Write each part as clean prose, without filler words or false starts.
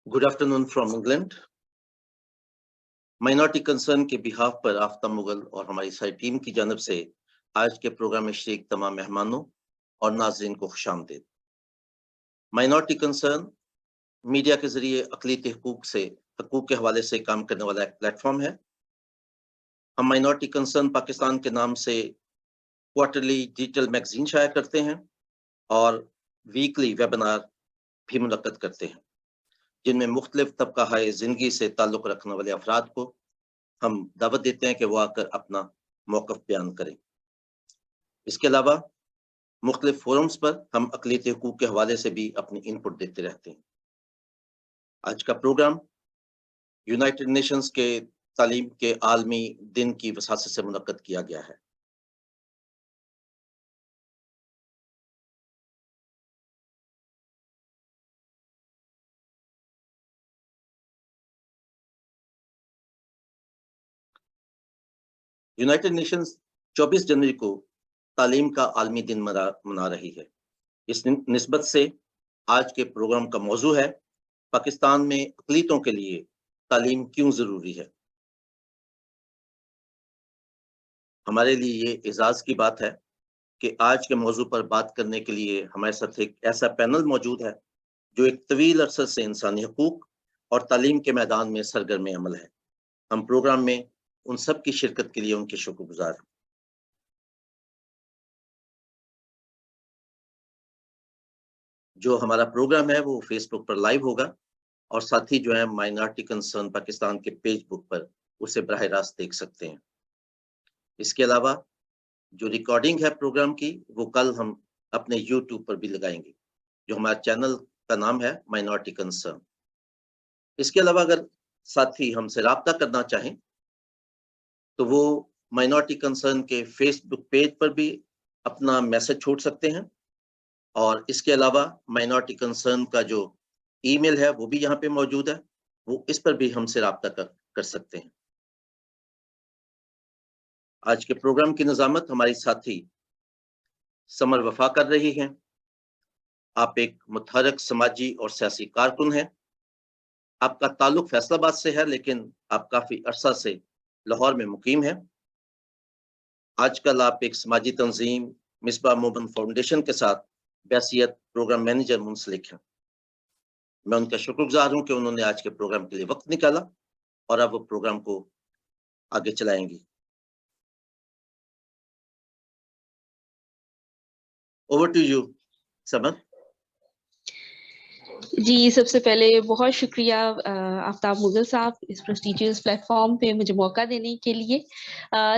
Good afternoon from England. Minority concern के behalf पर आफ्ताब मुगल और हमारी सारी टीम की जानब से आज के प्रोग्राम में शरीक तमाम मेहमानों और नाज़रीन को खुशामदीद। माइनॉरिटी कंसर्न मीडिया के जरिए अक़लियती हकूक़ के हवाले से काम करने वाला एक प्लेटफॉर्म है। हम माइनॉरिटी कंसर्न पाकिस्तान के नाम से क्वार्टरली डिजिटल मैगजीन शाया करते हैं और वीकली वेबिनार भी मुनक्कद करते हैं, जिनमें मुख्तलिफ तबका ज़िंदगी से ताल्लुक़ रखने वाले अफराद को हम दावत देते हैं कि वो आकर अपना मौक़िफ़ बयान करें। इसके अलावा मुख्तलिफ फोरम्स पर हम अक़लियती हकूक़ के हवाले से भी अपनी इनपुट देते रहते हैं। आज का प्रोग्राम यूनाइटेड नेशंस के तालीम के आलमी दिन की वसात से मुनक्कद किया गया है। यूनाइटेड नेशंस 24 जनवरी को तालीम का आलमी दिन मना रही है। इस निस्बत से आज के प्रोग्राम का मौजू है पाकिस्तान में अक़लियतों के लिए तालीम क्यों ज़रूरी है। हमारे लिए ये एजाज़ की बात है कि आज के मौजू पर बात करने के लिए हमारे साथ एक ऐसा पैनल मौजूद है जो एक तवील अरसे से इंसानी हकूक़ और तालीम के मैदान में सरगर्म अमल है। हम प्रोग्राम में उन सब की शिरकत के लिए उनके शुक्रगुजार हैं। जो हमारा प्रोग्राम है वो फेसबुक पर लाइव होगा और साथ ही जो है माइनॉरिटी कंसर्न पाकिस्तान के पेज बुक पर उसे बराह रास्त देख सकते हैं। इसके अलावा जो रिकॉर्डिंग है प्रोग्राम की वो कल हम अपने यूट्यूब पर भी लगाएंगे, जो हमारा चैनल का नाम है माइनॉरिटी कंसर्न। इसके अलावा अगर साथी हमसे राब्ता करना चाहें तो वो माइनॉरिटी कंसर्न के फेसबुक पेज पर भी अपना मैसेज छोड़ सकते हैं और इसके अलावा माइनॉरिटी कंसर्न का जो ईमेल है वो भी यहाँ पे मौजूद है, वो इस पर भी हमसे राब्ता कर सकते हैं। आज के प्रोग्राम की निज़ामत हमारी साथी समर वफा कर रही हैं। आप एक मुतहरक समाजी और सियासी कारकुन हैं। आपका ताल्लुक फैसलाबाद से है लेकिन आप काफ़ी अरसा से लाहौर में मुकीम हैं। आजकल आप एक समाजी तंजीम मिसबाह मोमेंट फाउंडेशन के साथ बहैसियत प्रोग्राम मैनेजर मुंसलिक हैं। मैं उनका शुक्रगुजार हूं कि उन्होंने आज के प्रोग्राम के लिए वक्त निकाला और अब वो प्रोग्राम को आगे चलाएंगी। Over to you Samar. जी, सबसे पहले बहुत शुक्रिया आफ्ताब मुगल साहब इस प्रेस्टिजियस प्लेटफॉर्म पे मुझे मौका देने के लिए।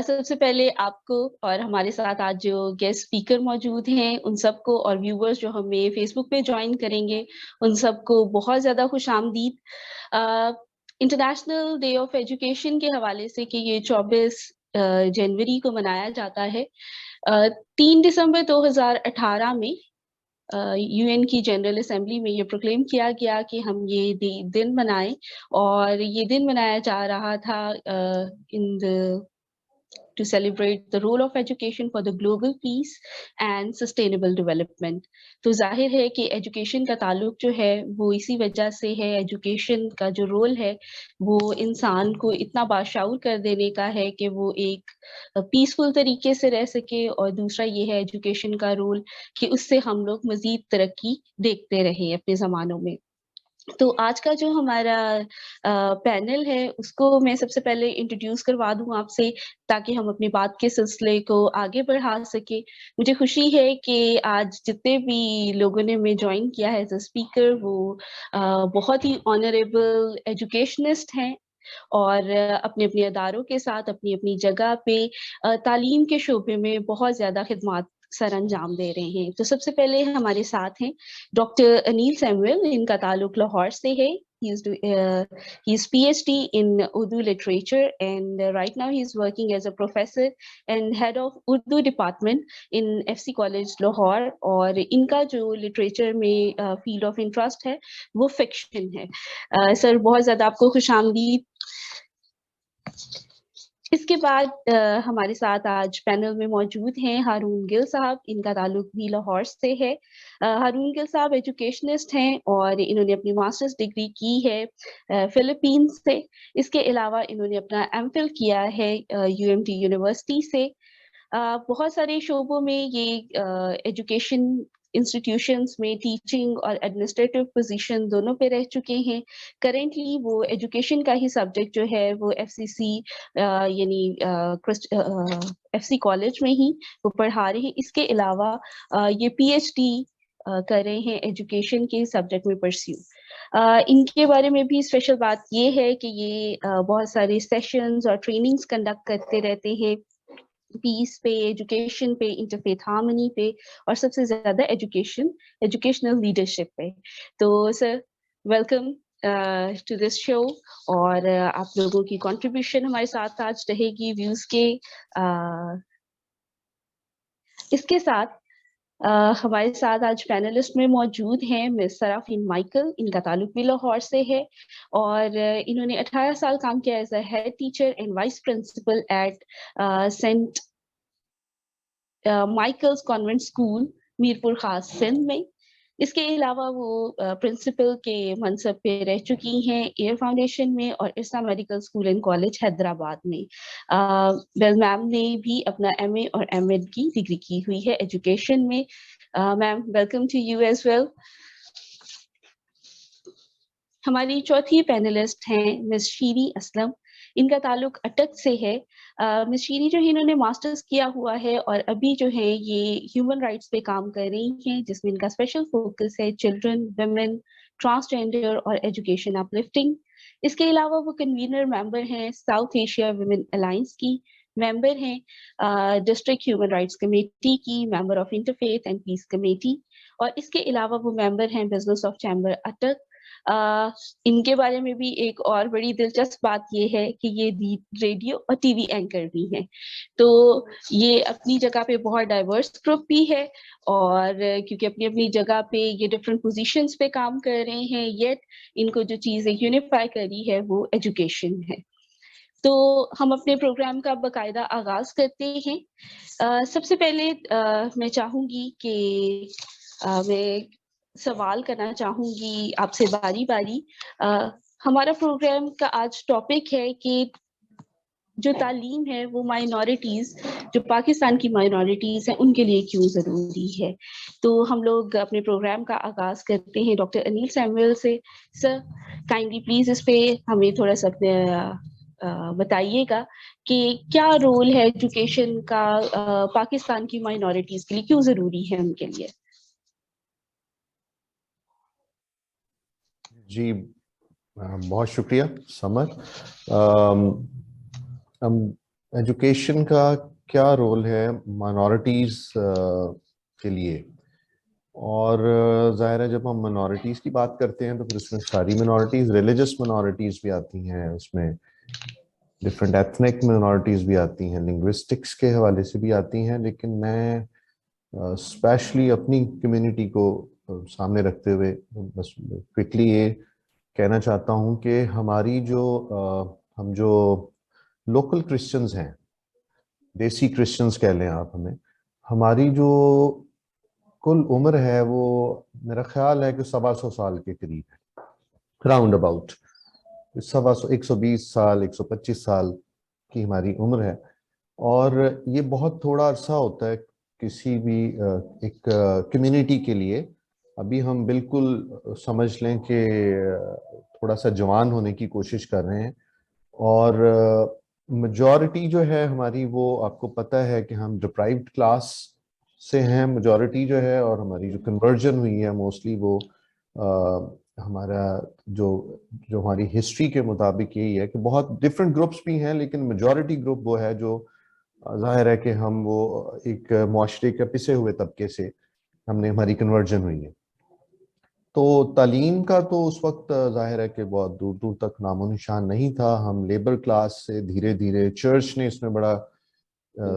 सबसे पहले आपको और हमारे साथ आज जो गेस्ट स्पीकर मौजूद हैं उन सबको और व्यूवर्स जो हमें फेसबुक पे ज्वाइन करेंगे उन सबको बहुत ज़्यादा खुशामदीद। इंटरनेशनल डे ऑफ एजुकेशन के हवाले से कि ये 24 जनवरी को मनाया जाता है। 3 दिसंबर 2018 में यूएन की जनरल असेंबली में ये प्रोक्लेम किया गया कि हम ये दिन मनाएं और ये दिन मनाया जा रहा था to celebrate the role of education for the global peace and sustainable development. तो जाहिर है कि एजुकेशन का ताल्लुक जो है वो इसी वजह से है। एजुकेशन का जो रोल है वो इंसान को इतना बाशऊर कर देने का है कि वो एक पीसफुल तरीके से रह सके और दूसरा ये है एजुकेशन का रोल कि उससे हम लोग मज़ीद तरक्की देखते रहें अपने ज़मानों में। तो आज का जो हमारा पैनल है उसको मैं सबसे पहले इंट्रोड्यूस करवा दूं आपसे ताकि हम अपनी बात के सिलसिले को आगे बढ़ा सके। मुझे खुशी है कि आज जितने भी लोगों ने मैं ज्वाइन किया है एज अ स्पीकर वो बहुत ही ऑनरेबल एजुकेशनिस्ट हैं और अपने अपने अदारों के साथ अपनी अपनी जगह पे तालीम के शोबे में बहुत ज़्यादा खिदमात सर अंजाम दे रहे हैं। तो सबसे पहले हमारे साथ हैं डॉक्टर अनील सैमुअल, इनका ताल्लुक लाहौर से है। He is PhD in Urdu literature and right now he is working as a professor and head of Urdu department in FC College Lahore और इनका जो literature में field of interest है वो fiction है। सर बहुत ज़्यादा आपको खुशामदीद। اس کے بعد ہمارے ساتھ آج پینل میں موجود ہیں ہارون گل صاحب. ان کا تعلق بھی لاہور سے ہے. ہارون گل صاحب ایجوکیشنسٹ ہیں اور انہوں نے اپنی ماسٹرز ڈگری کی ہے فلپینس سے. اس کے علاوہ انہوں نے اپنا ایم فل کیا ہے UMT یونیورسٹی سے. بہت سارے شعبوں میں یہ ایجوکیشن انسٹیٹیوشنس میں ٹیچنگ اور ایڈمنسٹریٹو پوزیشن دونوں پہ رہ چکے ہیں. کرنٹلی وہ ایجوکیشن کا ہی سبجیکٹ جو ہے وہ FCC یعنی FC کالج میں ہی وہ پڑھا رہے ہیں. اس کے علاوہ یہ PhD کر رہے ہیں ایجوکیشن کے سبجیکٹ میں پرسیو. ان کے بارے میں بھی اسپیشل بات یہ ہے کہ یہ بہت سارے سیشنز اور ٹریننگز کنڈکٹ کرتے رہتے ہیں پیس پہ, ایجوکیشن پہ, انٹرفیتھ ہارمنی پہ, اور سب سے زیادہ ایجوکیشنل لیڈرشپ پہ. تو سر ویلکم ٹو دس شو, اور آپ لوگوں کی کنٹریبیوشن ہمارے ساتھ آج رہے گی ویوز کے. اس کے ساتھ ہمارے ساتھ آج پینلسٹ میں موجود ہیں مس سرافین مائیکل. ان کا تعلق بھی لاہور سے ہے اور انہوں نے 18 سال کام کیا as a head teacher and vice principal at Saint Michael's convent school Mirpur Khas Sindh میں. اس کے علاوہ وہ پرنسپل کے منصب پہ رہ چکی ہیں ایئر فاؤنڈیشن میں اور IRSA medical school and college Hyderabad میں. میم نے بھی اپنا MA اور MEd کی ڈگری کی ہوئی ہے ایجوکیشن میں. Ma'am welcome to you as well. ہماری چوتھی پینلسٹ ہیں مس شیری اسلم. ان کا تعلق اٹک سے ہے. مس شیری جو ہے انہوں نے ماسٹرز کیا ہوا ہے اور ابھی جو ہے یہ ہیومن رائٹس پہ کام کر رہی ہیں, جس میں ان کا اسپیشل فوکس ہے چلڈرن, ویمن, ٹرانسجینڈر اور ایجوکیشن اپلفٹنگ. اس کے علاوہ وہ کنوینر ممبر ہیں ساؤتھ ایشیا ویمن الائنس کی, ممبر ہیں ڈسٹرکٹ ہیومن رائٹس کمیٹی کی, member of interfaith and peace committee, اور اس کے علاوہ وہ ممبر ہیں بزنس آف چیمبر اٹک. ان کے بارے میں بھی ایک اور بڑی دلچسپ بات یہ ہے کہ یہ ریڈیو اور TV اینکر بھی ہیں. تو یہ اپنی جگہ پہ بہت ڈائیورس گروپ بھی ہے, اور کیونکہ اپنی اپنی جگہ پہ یہ ڈفرینٹ پوزیشنز پہ کام کر رہے ہیں, یٹ ان کو جو چیزیں یونیفائی کری ہے وہ ایجوکیشن ہے. تو ہم اپنے پروگرام کا باقاعدہ آغاز کرتے ہیں. سب سے پہلے میں چاہوں گی کہ میں سوال کرنا چاہوں گی آپ سے باری باری. ہمارا پروگرام کا آج ٹاپک ہے کہ جو تعلیم ہے وہ مائنورٹیز, جو پاکستان کی مائنورٹیز ہیں, ان کے لیے کیوں ضروری ہے. تو ہم لوگ اپنے پروگرام کا آغاز کرتے ہیں ڈاکٹر انیل سیموئل سے. سر کائنڈلی پلیز اس پہ ہمیں تھوڑا سا بتائیے گا کہ کیا رول ہے ایجوکیشن کا پاکستان کی مائنورٹیز کے لیے, کیوں ضروری ہے ان کے لیے. جی بہت شکریہ سمر. ایجوکیشن کا کیا رول ہے مائنورٹیز کے لیے, اور ظاہر ہے جب ہم مائنورٹیز کی بات کرتے ہیں تو پھر اس میں ساری مائنورٹیز, ریلیجس مائنورٹیز بھی آتی ہیں, اس میں ڈفرینٹ ایتھنک مائنورٹیز بھی آتی ہیں, لنگوسٹکس کے حوالے سے بھی آتی ہیں, لیکن میں اسپیشلی اپنی کمیونٹی کو سامنے رکھتے ہوئے بس کوئکلی یہ کہنا چاہتا ہوں کہ ہماری ہم جو لوکل کرسچنز ہیں, دیسی کرسچنز کہہ لیں آپ ہمیں, ہماری جو کل عمر ہے وہ میرا خیال ہے کہ 125 سال کے قریب ہے, راؤنڈ اباؤٹ 120 سال 125 سال کی ہماری عمر ہے. اور یہ بہت تھوڑا عرصہ ہوتا ہے کسی بھی ایک کمیونٹی کے لیے. ابھی ہم بالکل سمجھ لیں کہ تھوڑا سا جوان ہونے کی کوشش کر رہے ہیں, اور میجورٹی جو ہے ہماری وہ آپ کو پتہ ہے کہ ہم ڈپرائیوڈ کلاس سے ہیں میجورٹی جو ہے, اور ہماری جو کنورژن ہوئی ہے موسٹلی وہ ہمارا جو ہماری ہسٹری کے مطابق یہی ہے کہ بہت ڈفرینٹ گروپس بھی ہیں, لیکن میجورٹی گروپ وہ ہے جو ظاہر ہے کہ ہم وہ ایک معاشرے کے پسے ہوئے طبقے سے ہماری کنورژن ہوئی ہے. تو تعلیم کا تو اس وقت ظاہر ہے کہ بہت دور دور تک نام و نشان نہیں تھا. ہم لیبر کلاس سے دھیرے دھیرے, چرچ نے اس میں بڑا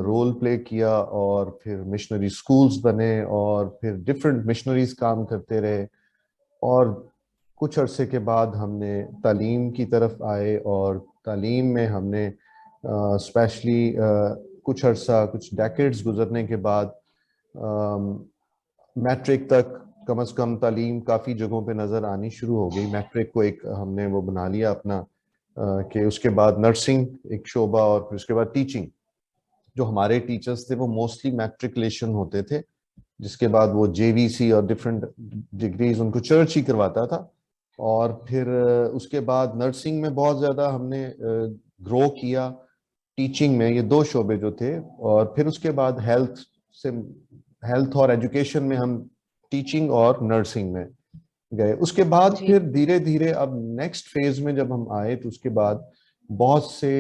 رول پلے کیا, اور پھر مشنری سکولز بنے, اور پھر ڈفرینٹ مشنریز کام کرتے رہے, اور کچھ عرصے کے بعد ہم نے تعلیم کی طرف آئے, اور تعلیم میں ہم نے اسپیشلی کچھ عرصہ کچھ ڈیکیڈز گزرنے کے بعد میٹرک تک کم از کم تعلیم کافی جگہوں پہ نظر آنی شروع ہو گئی. میٹرک کو ایک ہم نے وہ بنا لیا اپنا کہ اس کے بعد نرسنگ ایک شعبہ اور پھر اس کے بعد ٹیچنگ. جو ہمارے ٹیچرز تھے وہ موسٹلی میٹریکولیشن ہوتے تھے, جس کے بعد وہ JVC اور ڈفرینٹ ڈگریز ان کو چرچ ہی کرواتا تھا. اور پھر اس کے بعد نرسنگ میں بہت زیادہ ہم نے گرو کیا, ٹیچنگ میں, یہ 2 شعبے جو تھے. اور پھر اس کے بعد ہیلتھ اور ایجوکیشن میں ہم ٹیچنگ اور نرسنگ میں گئے. اس کے بعد پھر دھیرے دھیرے اب نیکسٹ فیز میں جب ہم آئے تو اس کے بعد بہت سے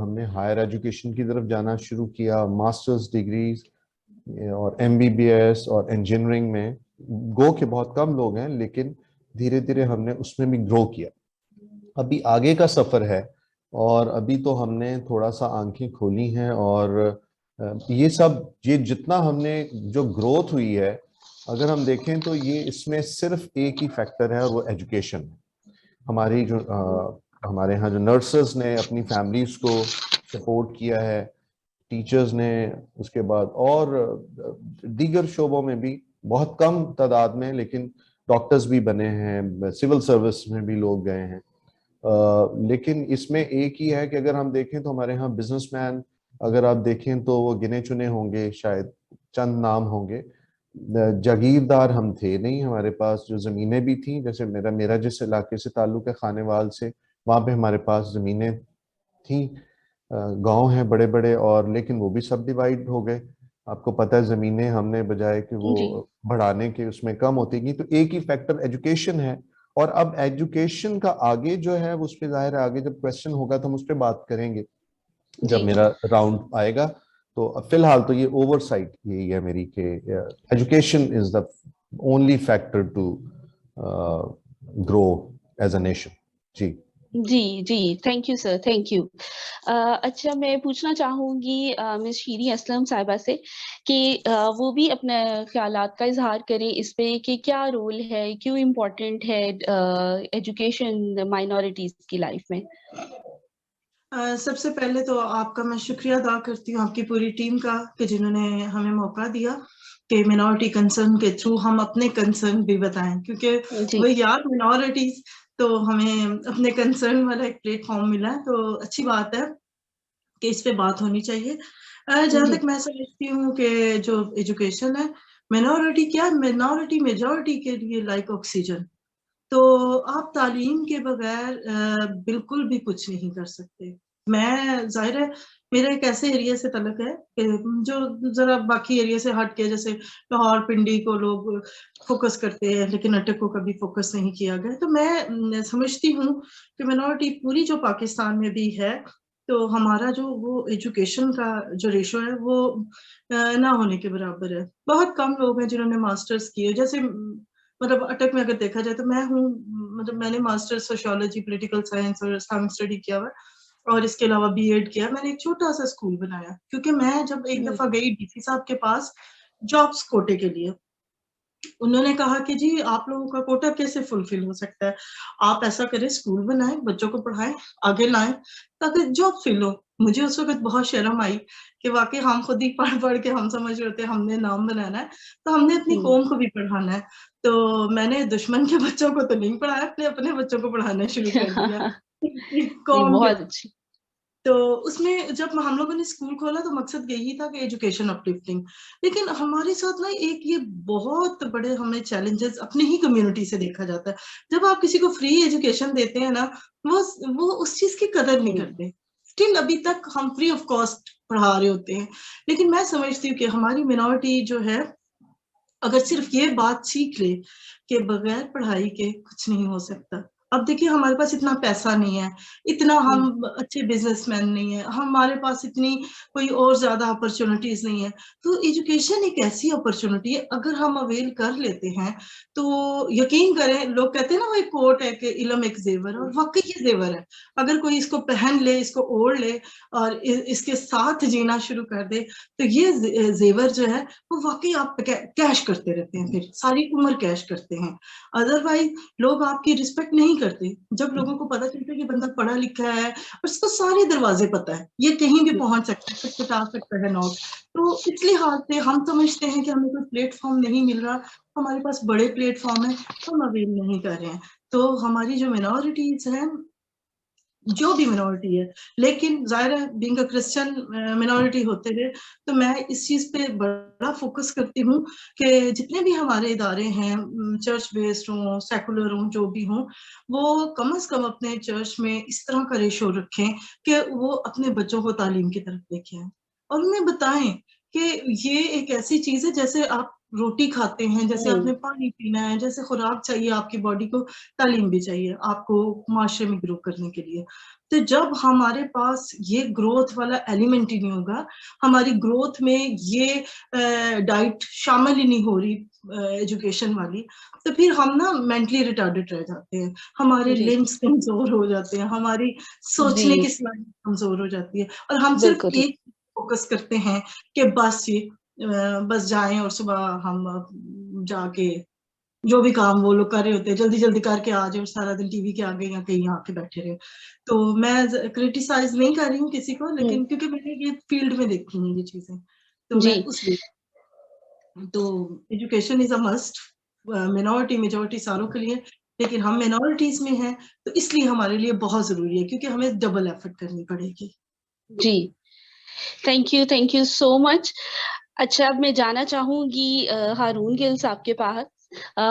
ہم نے ہائر ایجوکیشن کی طرف جانا شروع کیا, ماسٹرز ڈگریز اور MBBS اور انجینئرنگ میں. گو کہ بہت کم لوگ ہیں, لیکن دھیرے دھیرے ہم نے اس میں بھی گرو کیا. ابھی آگے کا سفر ہے اور ابھی تو ہم نے تھوڑا سا آنکھیں کھولی ہیں, اور یہ جتنا ہم نے جو گروتھ ہوئی ہے اگر ہم دیکھیں تو یہ اس میں صرف ایک ہی فیکٹر ہے, اور وہ ایجوکیشن. ہماری جو ہمارے ہاں جو نرسز نے اپنی فیملیز کو سپورٹ کیا ہے, ٹیچرز نے, اس کے بعد اور دیگر شعبوں میں بھی بہت کم تعداد میں, لیکن ڈاکٹرز بھی بنے ہیں, سول سروس میں بھی لوگ گئے ہیں. لیکن اس میں ایک ہی ہے کہ اگر ہم دیکھیں تو ہمارے ہاں بزنس مین اگر آپ دیکھیں تو وہ گنے چنے ہوں گے, شاید چند نام ہوں گے. جاگیردار ہم تھے نہیں, ہمارے پاس جو زمینیں بھی تھیں, جیسے میرا جس علاقے سے تعلق ہے خانے وال سے, وہاں پہ ہمارے پاس زمینیں تھیں, گاؤں ہیں بڑے بڑے, اور لیکن وہ بھی سب ڈیوائڈ ہو گئے. آپ کو پتہ ہے زمینیں ہم نے بجائے کہ وہ بڑھانے کے اس میں کم ہوتی گئی. تو ایک ہی فیکٹر ایجوکیشن ہے. اور اب ایجوکیشن کا آگے جو ہے اس پہ ظاہر ہے آگے جب کویسچن ہوگا تو ہم اس پہ بات کریں گے جب میرا راؤنڈ آئے گا. تو فی الحال تو یہ اوور سائٹ یہی ہے میری کہ education is the only factor to grow as a nation. جی thank you sir, thank you. اچھا, میں پوچھنا چاہوں گی مس شیریں اسلم صاحبہ سے کہ وہ بھی اپنے خیالات کا اظہار کریں اس پہ کہ کیا رول ہے, کیوں امپورٹنٹ ہے ایجوکیشن مائنورٹیز کی لائف میں. سب سے پہلے تو آپ کا میں شکریہ ادا کرتی ہوں, آپ کی پوری ٹیم کا, کہ جنہوں نے ہمیں موقع دیا کہ مینورٹی کنسرن کے تھرو ہم اپنے کنسرن بھی بتائیں, کیونکہ وہ یاد مینورٹیز تو ہمیں اپنے کنسرن والا ایک پلیٹ فارم ملا ہے, تو اچھی بات ہے کہ اس پہ بات ہونی چاہیے. جہاں تک میں سمجھتی ہوں کہ جو ایجوکیشن ہے, مینورٹی کیا, مینورٹی میجورٹی کے لیے لائک آکسیجن. تو آپ تعلیم کے بغیر بالکل بھی کچھ نہیں کر سکتے. میں ظاہر ہے میرا ایک ایسے ایریا سے تعلق ہے کہ جو ذرا باقی ایریا سے ہٹ کے, جیسے لاہور پنڈی کو لوگ فوکس کرتے ہیں لیکن اٹک کو کبھی فوکس نہیں کیا گیا. تو میں سمجھتی ہوں کہ مینورٹی پوری جو پاکستان میں بھی ہے, تو ہمارا جو وہ ایجوکیشن کا جو ریشو ہے وہ نہ ہونے کے برابر ہے. بہت کم لوگ ہیں جنہوں نے ماسٹرز کیے, جیسے مطلب اٹک میں اگر دیکھا جائے تو میں ہوں, مطلب میں نے ماسٹر سوشیولوجی پولیٹیکل سائنس اور اسلامک اسٹڈی کیا ہوا, اور اس کے علاوہ BEd کیا. میں نے ایک چھوٹا سا اسکول بنایا, کیونکہ میں جب ایک دفعہ گئی DC صاحب کے پاس جابس کوٹے کے لیے, انہوں نے کہا کہ جی آپ لوگوں کا کوٹا کیسے فلفل ہو سکتا ہے, آپ ایسا کریں اسکول بنائیں, بچوں کو پڑھائیں, آگے لائیں تاکہ جاب فل ہو. مجھے اس وقت بہت شرم آئی کہ واقعی ہم خود ہی پڑھ کے ہم سمجھ رہے تھے ہم نے نام بنانا ہے, تو ہم نے اپنی قوم کو بھی پڑھانا ہے. تو میں نے دشمن کے بچوں کو تو نہیں پڑھایا, اپنے بچوں کو پڑھانا شروع کر دیا قوم کے. بہت اچھی. تو اس میں جب ہم لوگوں نے اسکول کھولا تو مقصد یہی تھا کہ ایجوکیشن اپلفٹنگ. لیکن ہمارے ساتھ نا ایک یہ بہت بڑے ہمیں چیلنجز اپنی ہی کمیونٹی سے دیکھا جاتا ہے. جب آپ کسی کو فری ایجوکیشن دیتے ہیں نا, وہ اس چیز کی قدر نہیں کرتے. اسٹل ابھی تک ہم فری آف کاسٹ پڑھا رہے ہوتے ہیں. لیکن میں سمجھتی ہوں کہ ہماری مینورٹی جو ہے اگر صرف یہ بات سیکھ لے کہ بغیر پڑھائی کے کچھ نہیں ہو سکتا. اب دیکھیے ہمارے پاس اتنا پیسہ نہیں ہے, اتنا ہم اچھے بزنس مین نہیں ہیں, ہمارے پاس اتنی کوئی اور زیادہ اپرچونٹیز نہیں ہے. تو ایجوکیشن ایک ایسی اپرچونٹی ہے, اگر ہم اویل کر لیتے ہیں تو یقین کریں, لوگ کہتے ہیں نا وہ ایک کوٹ ہے کہ علم ایک زیور ہے, اور واقعی یہ زیور ہے. اگر کوئی اس کو پہن لے, اس کو اوڑھ لے اور اس کے ساتھ جینا شروع کر دے, تو یہ زیور جو ہے وہ واقعی آپ کیش کرتے رہتے ہیں, پھر ساری عمر کیش کرتے ہیں. ادروائز لوگ آپ کی رسپیکٹ نہیں करते, जब लोगों को पता चलता है कि बंदा पढ़ा लिखा है और उसको सारे दरवाजे पता है, ये कहीं भी पहुंच सकता है, खटखटा सकता है नॉट, तो इस लिहाज से हम समझते हैं कि हमें कोई प्लेटफॉर्म नहीं मिल रहा, हमारे पास बड़े प्लेटफॉर्म है, हम अवेल नहीं कर रहे हैं। तो हमारी जो मिनॉरिटीज हैं, जो भी मिनॉरिटी है, लेकिन जाहिर है बीइंग अ क्रिश्चियन मिनॉरिटी होते हुए तो मैं इस चीज पे बड़ा फोकस करती हूँ कि जितने भी हमारे इदारे हैं, चर्च बेस्ड हों, सेकुलर हों, जो भी हों, वो कम से कम अपने चर्च में इस तरह का रेशो रखें कि वो अपने बच्चों को तालीम की तरफ लेके आए और उन्हें बताएं कि ये एक ऐसी चीज है जैसे आप रोटी खाते हैं, जैसे आपने पानी पीना है, जैसे खुराक चाहिए आपकी बॉडी को, तालीम भी चाहिए आपको माशरे में ग्रो करने के लिए। तो जब हमारे पास ये ग्रोथ वाला एलिमेंट ही नहीं होगा, हमारी ग्रोथ में ये डाइट शामिल ही नहीं हो रही एजुकेशन वाली, तो फिर हम ना मेंटली रिटार्डेड रह जाते हैं, हमारे जी लिम्स कमजोर हो जाते हैं, हमारी सोचने की सलाहियत कमजोर हो जाती है, और हम सिर्फ बिल्कुल एक फोकस करते हैं कि बस जाएं और सुबह हम जाके जो भी काम वो लोग कर रहे होते हैं जल्दी जल्दी करके आ जाए और सारा दिन टीवी के आगे या कहीं आके बैठे रहे। तो मैं क्रिटिसाइज नहीं कर रही हूँ किसी को, लेकिन क्योंकि मैंने ये फील्ड में देखी हैं ये चीजें, तो जी मैं उस तो education is a must, minority majority सारों के लिए, लेकिन हम मिनॉरिटीज में हैं तो इसलिए हमारे लिए बहुत जरूरी है, क्योंकि हमें डबल एफर्ट करनी पड़ेगी। जी थैंक यू सो मच। अच्छा, अब मैं जाना चाहूंगी हारून गिल साहब के पास।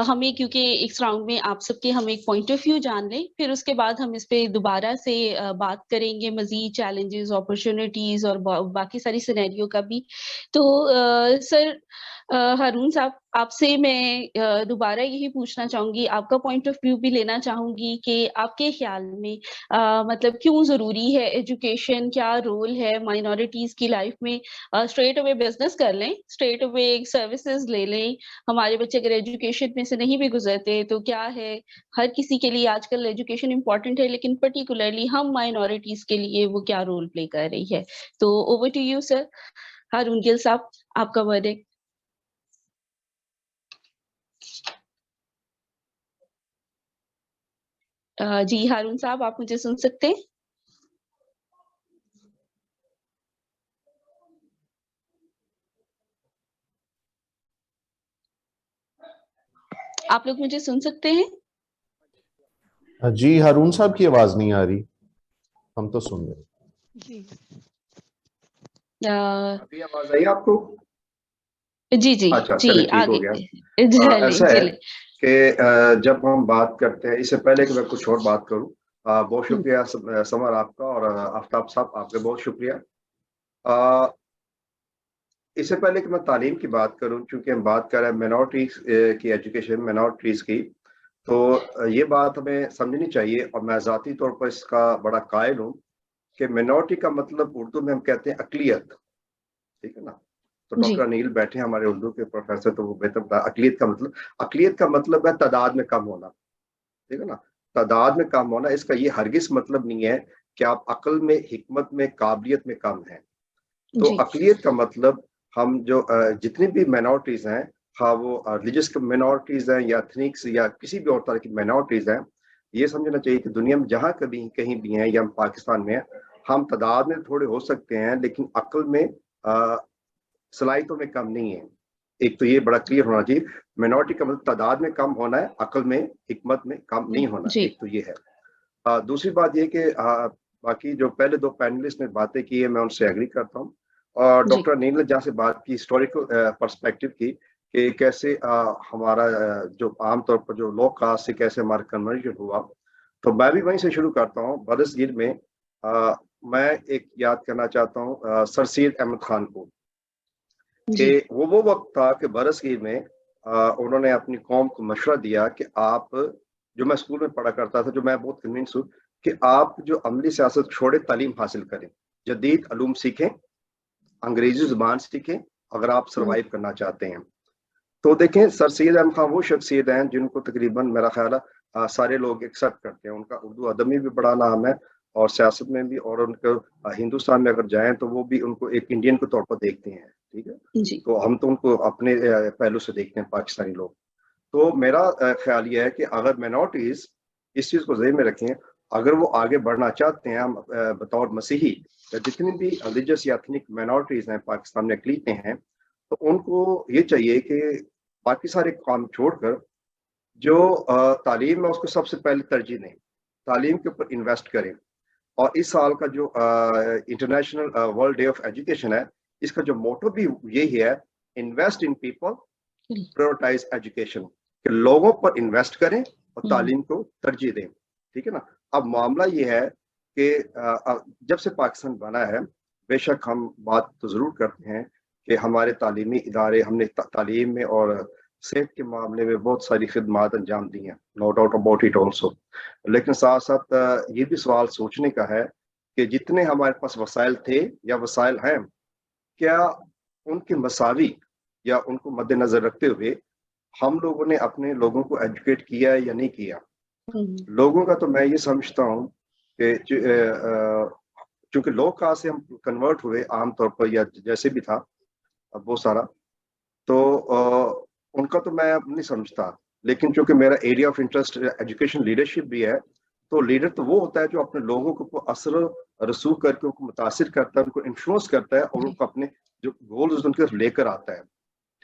हमें क्योंकि इस राउंड में आप सबके हम एक पॉइंट ऑफ व्यू जान लें, फिर उसके बाद हम इस पे दोबारा से बात करेंगे मजीद चैलेंजेस, अपॉर्चुनिटीज और बाकी सारी सिनेरियो का भी। तो सर हारून साहब, आपसे मैं दोबारा यही पूछना चाहूंगी, आपका पॉइंट ऑफ व्यू भी लेना चाहूंगी कि आपके ख्याल में मतलब क्यों जरूरी है एजुकेशन, क्या रोल है माइनॉरिटीज की लाइफ में। स्ट्रेट अवे बिजनेस कर लें, स्ट्रेट अवे सर्विसेज ले लें, हमारे बच्चे अगर एजुकेशन में से नहीं भी गुजरते तो क्या है, हर किसी के लिए आजकल एजुकेशन इंपॉर्टेंट है, लेकिन पर्टिकुलरली हम माइनॉरिटीज के लिए वो क्या रोल प्ले कर रही है। तो ओवर टू यू सर हारून गिल साहब, आपका वर्डिक्ट। जी हारून साहब, आप मुझे सुन सकते हैं? आप लोग मुझे सुन सकते हैं? जी हारून साहब की आवाज नहीं आ रही, हम तो सुन रहे। जी अभी आवाज आई आपको? जी जी अच्छा, जी चले ठीक हो आगे गया। चले ऐसा है चले। कि जब हम बात करते हैं, इससे पहले कि मैं कुछ और बात करूं, बहुत शुक्रिया समर आपका, और आफ्ताब साहब आपका बहुत शुक्रिया। इससे पहले कि मैं तालीम की बात करूं, चूंकि हम बात कर रहे हैं मिनॉरिटीज की एजुकेशन, मिनॉरिटीज की, तो ये बात हमें समझनी चाहिए, और मैं ज़ाती तौर पर इसका बड़ा कायल हूँ कि मिनॉरिटी का मतलब उर्दू में हम कहते हैं अकलियत, ठीक है ना। तो जी डॉक्टर अनिल बैठे हैं हमारे उर्दू के प्रोफेसर, तो वो बेहतर बता। अकलियत का मतलब है तादाद में कम होना, ठीक है ना। तादाद में कम होना, इसका ये हरगिज मतलब नहीं है कि आप अक्ल में, हिकमत में, काबिलियत में कम हैं। तो जी अकलियत का मतलब हम जो जितनी भी माइनॉरिटीज हैं, हाँ वो रिलीजियस माइनॉरिटीज हैं या एथनिक्स या किसी भी और तरह की माइनॉरिटीज हैं, ये समझना चाहिए कि दुनिया में जहाँ कभी कहीं भी हैं, या हम पाकिस्तान में हैं, हम तादाद में थोड़े हो सकते हैं लेकिन अक्ल में, सलाहियतों में कम नहीं है। एक तो ये बड़ा क्लियर होना चाहिए, माइनॉरिटी का मतलब तादाद में कम होना है, अक्ल में, हिकमत में कम नहीं होना। जी एक तो ये है। दूसरी बात ये कि बाकी जो पहले दो पैनलिस्ट ने बातें की है, मैं उनसे एग्री करता हूँ। और जी डॉक्टर अनिल ने जहाँ से बात की हिस्टोरिकल पर्सपेक्टिव की, कि कैसे हमारा जो आमतौर पर जो लो कास्ट से कैसे हमारा कन्वर्जन हुआ, तो मैं भी वहीं से शुरू करता हूँ। बरसगीर में मैं एक याद करना चाहता हूँ सर सैयद अहमद खान को, जी कि वो वक्त था कि बरसगीर में उन्होंने अपनी कौम को मशवरा दिया कि आप, जो मैं स्कूल में पढ़ा करता था, जो मैं बहुत कन्विंस हूँ कि आप जो अमली सियासत छोड़े, तालीम हासिल करें, जदीद अलूम सीखें, अंग्रेजी जुबान सीखें, अगर आप सर्वाइव करना चाहते हैं। तो देखें, सर सैयद अहमद खान वो शख्सियत हैं जिनको तकरीबन मेरा ख्याल है सारे लोग एक्सेप्ट करते हैं। उनका उर्दू अदब में भी बड़ा नाम है और सियासत में भी, और उनको हिंदुस्तान में अगर जाएं तो वो भी उनको एक इंडियन के तौर पर देखते हैं, ठीक है। जी तो हम तो उनको अपने पहलू से देखते हैं पाकिस्तानी लोग। तो मेरा ख्याल ये है कि अगर माइनॉरिटीज इस चीज को ज़हन में रखें, अगर वो आगे बढ़ना चाहते हैं, हम बतौर मसीही या जितनी भी रिलीजियस या एथनिक माइनॉरिटीज हैं पाकिस्तान में अकलीतें हैं, तो उनको ये चाहिए कि बाकी सारे काम छोड़कर जो तालीम है उसको सबसे पहले तरजीह दें, तालीम के ऊपर इन्वेस्ट करें। और इस साल का जो international world day of education है, इसका जो मोटो भी यही है, invest in people, prioritise education, कि लोगों पर इन्वेस्ट करें और तालीम को तरजीह दें, ठीक है ना। अब मामला ये है कि जब से पाकिस्तान बना है, बेशक हम बात तो ज़रूर करते हैं कि हमारे तालीमी इदारे, हमने तालीम में और सेहत के मामले में बहुत सारी खिदमात अंजाम दी हैं, no doubt about it also, लेकिन साथ साथ ये भी सवाल सोचने का है कि जितने हमारे पास वसाइल थे या वसाइल हैं, क्या उनके मसावी या उनको मद्देनजर रखते हुए हम लोगों ने अपने लोगों को एजुकेट किया है या नहीं किया। लोगों का तो मैं ये समझता हूँ कि चूंकि लो कास्ट से हम कन्वर्ट हुए आमतौर पर, या जैसे भी था बहुत सारा, तो उनका तो मैं नहीं समझता, लेकिन चूंकि मेरा area of interest education leadership भी है, तो लीडर तो वो होता है जो अपने लोगों को असर रसूख करके उनको मुतासिर करता है, उनको इन्फ्लुएंस करता है और उनको अपने जो गोल्स उनके तरफ लेकर आता है,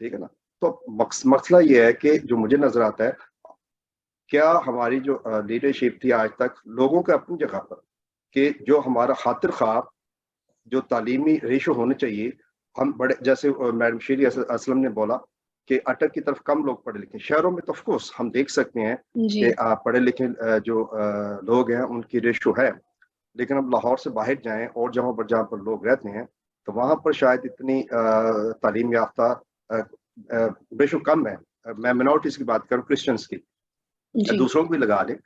ठीक है ना। तो मसला ये है कि जो मुझे नजर आता है, क्या हमारी जो लीडरशिप थी आज तक लोगों के अपनी जगह पर, कि जो हमारा खातिर ख्वाह जो तालीमी रेशो होने चाहिए, हम बड़े, जैसे मैडम शेरी असलम ने बोला कि अटक की तरफ कम लोग पढ़े लिखे, शहरों में तो ऑफ कोर्स हम देख सकते हैं कि पढ़े लिखे जो लोग हैं उनकी रेशो है, लेकिन अब लाहौर से बाहर जाएं और जहाँ पर लोग रहते हैं, तो वहाँ पर शायद इतनी तालीम याफ्ता रेशो कम है। मैं मिनॉरिटीज की बात करूँ, क्रिश्चियंस की, दूसरों को भी लगा लें,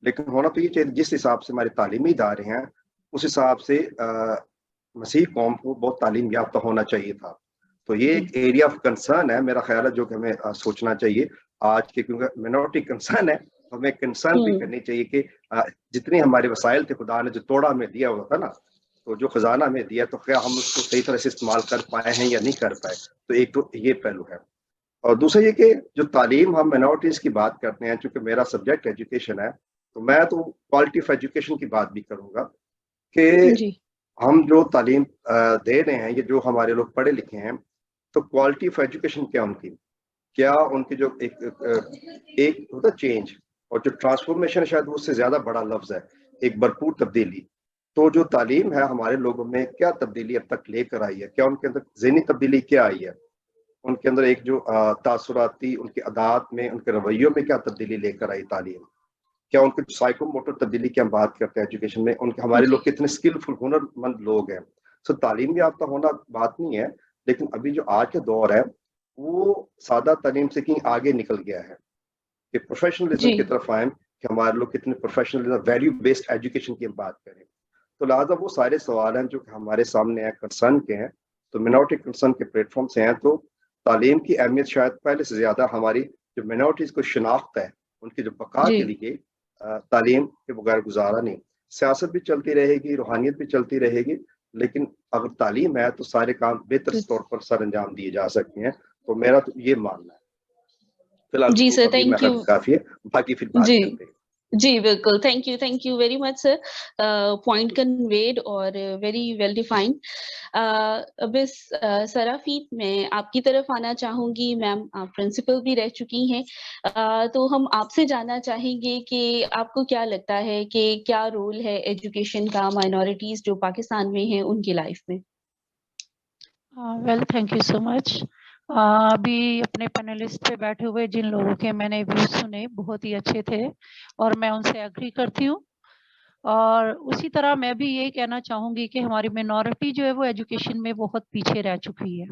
लेकिन होना तो ये चाहिए जिस हिसाब से हमारे तालीमी इदारे हैं, उस हिसाब से मसीह कौम को बहुत तालीम याफ्ता होना चाहिए था। तो ये एक एरिया ऑफ कंसर्न है मेरा ख्याल है, जो कि हमें सोचना चाहिए आज के, क्योंकि मिनॉरिटी कंसर्न है, हमें कंसर्न भी करनी चाहिए कि जितने हमारे वसाइल थे खुदा ने जो तोड़ा हमें दिया हुआ था ना, तो जो खजाना हमें दिया, तो क्या हम उसको सही तरह से इस्तेमाल कर पाए हैं या नहीं कर पाए। तो एक तो ये पहलू है, और दूसरा ये कि जो तालीम हम मिनॉरिटीज की बात करते हैं, चूंकि मेरा सब्जेक्ट एजुकेशन है, तो मैं तो क्वालिटी ऑफ एजुकेशन की बात भी करूंगा कि हम जो तालीम दे रहे हैं, ये जो हमारे लोग पढ़े लिखे हैं, तो क्वालिटी ऑफ एजुकेशन क्या उनकी, क्या उनकी जो एक होता चेंज और जो ट्रांसफॉर्मेशन, शायद उससे ज्यादा बड़ा लफ्ज है, एक भरपूर तब्दीली। तो जो तालीम है हमारे लोगों में क्या तब्दीली अब तक लेकर आई है, क्या उनके अंदर ज़हनी तब्दीली क्या आई है, उनके अंदर एक जो तासुराती उनके अदात में, उनके रवैयों में क्या तब्दीली लेकर आई तालीम, क्या उनके साइकोमोटर तब्दीली की हम बात करते हैं एजुकेशन में, उनके हमारे लोग कितने स्किलफुल हुनरमंद लोग हैं। सो तालीम याफ्ता होना बात नहीं है, लेकिन अभी जो आज का दौर है वो सादा तालीम से कहीं आगे निकल गया है कि प्रोफेशनलिज्म की तरफ आए, कि हमारे लोग कितने प्रोफेशनल वैल्यू बेस्ड एजुकेशन की हम बात करें। तो लिहाजा वो सारे सवाल हैं जो कि हमारे सामने हैं, कंसर्न के हैं, तो मिनॉरिटी कंसर्न के प्लेटफॉर्म से हैं। तो तालीम की अहमियत शायद पहले से ज्यादा हमारी जो मिनॉरिटीज को शिनाख्त है, उनकी जो बका के लिए तालीम के बगैर गुजारा नहीं। सियासत भी चलती रहेगी, रूहानियत भी चलती रहेगी, लेकिन अगर तालीम है तो सारे काम बेहतर तौर पर सर अंजाम दिए जा सकते हैं। तो मेरा तो ये मानना है। फिलहाल जी सर, थैंक यू। काफी है, बाकी फिर बात करते हैं। जी बिल्कुल, thank you very much sir, point conveyed और वेरी वेल डिफाइंड। मिस सराफीत, मैं आपकी तरफ आना चाहूंगी। मैम, आप प्रिंसिपल भी रह चुकी हैं, तो हम आपसे जानना चाहेंगे कि आपको क्या लगता है कि क्या रोल है एजुकेशन का माइनॉरिटीज जो पाकिस्तान में हैं उनकी लाइफ में। Well, thank you so much. अभी अपने पैनलिस्ट पे बैठे हुए जिन लोगों के मैंने व्यूज सुने बहुत ही अच्छे थे और मैं उनसे एग्री करती हूँ, और उसी तरह मैं भी यही कहना चाहूँगी कि हमारी मिनॉरिटी जो है वो एजुकेशन में बहुत पीछे रह चुकी है।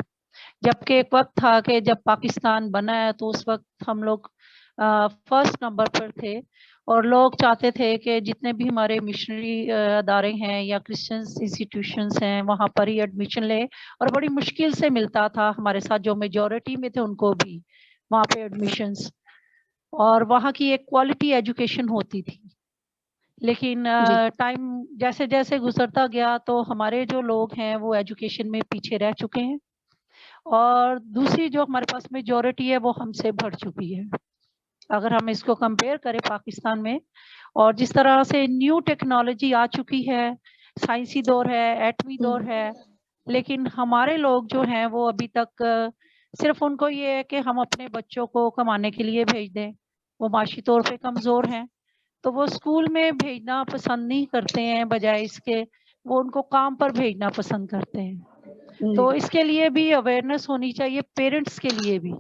जबकि एक वक्त था कि जब पाकिस्तान बना है तो उस वक्त हम लोग फर्स्ट नंबर पर थे, और लोग चाहते थे कि जितने भी हमारे मिशनरी अदारे हैं या क्रिश्चियन इंस्टीट्यूशंस हैं वहाँ पर ही एडमिशन ले, और बड़ी मुश्किल से मिलता था। हमारे साथ जो मेजॉरिटी में थे उनको भी वहाँ पे एडमिशंस, और वहाँ की एक क्वालिटी एजुकेशन होती थी। लेकिन टाइम जैसे जैसे गुजरता गया तो हमारे जो लोग हैं वो एजुकेशन में पीछे रह चुके हैं, और दूसरी जो हमारे पास मेजॉरिटी है वो हमसे बढ़ चुकी है। अगर हम इसको कंपेयर करें पाकिस्तान में, और जिस तरह से न्यू टेक्नोलॉजी आ चुकी है, साइंसी दौर है, एटमी दौर है, लेकिन हमारे लोग जो हैं वो अभी तक सिर्फ उनको ये है कि हम अपने बच्चों को कमाने के लिए भेज दें, वो माशी तौर पे कमज़ोर हैं, तो वो स्कूल में भेजना पसंद नहीं करते हैं, बजाय इसके वो उनको काम पर भेजना पसंद करते हैं। तो इसके लिए भी अवेयरनेस होनी चाहिए पेरेंट्स के लिए भी,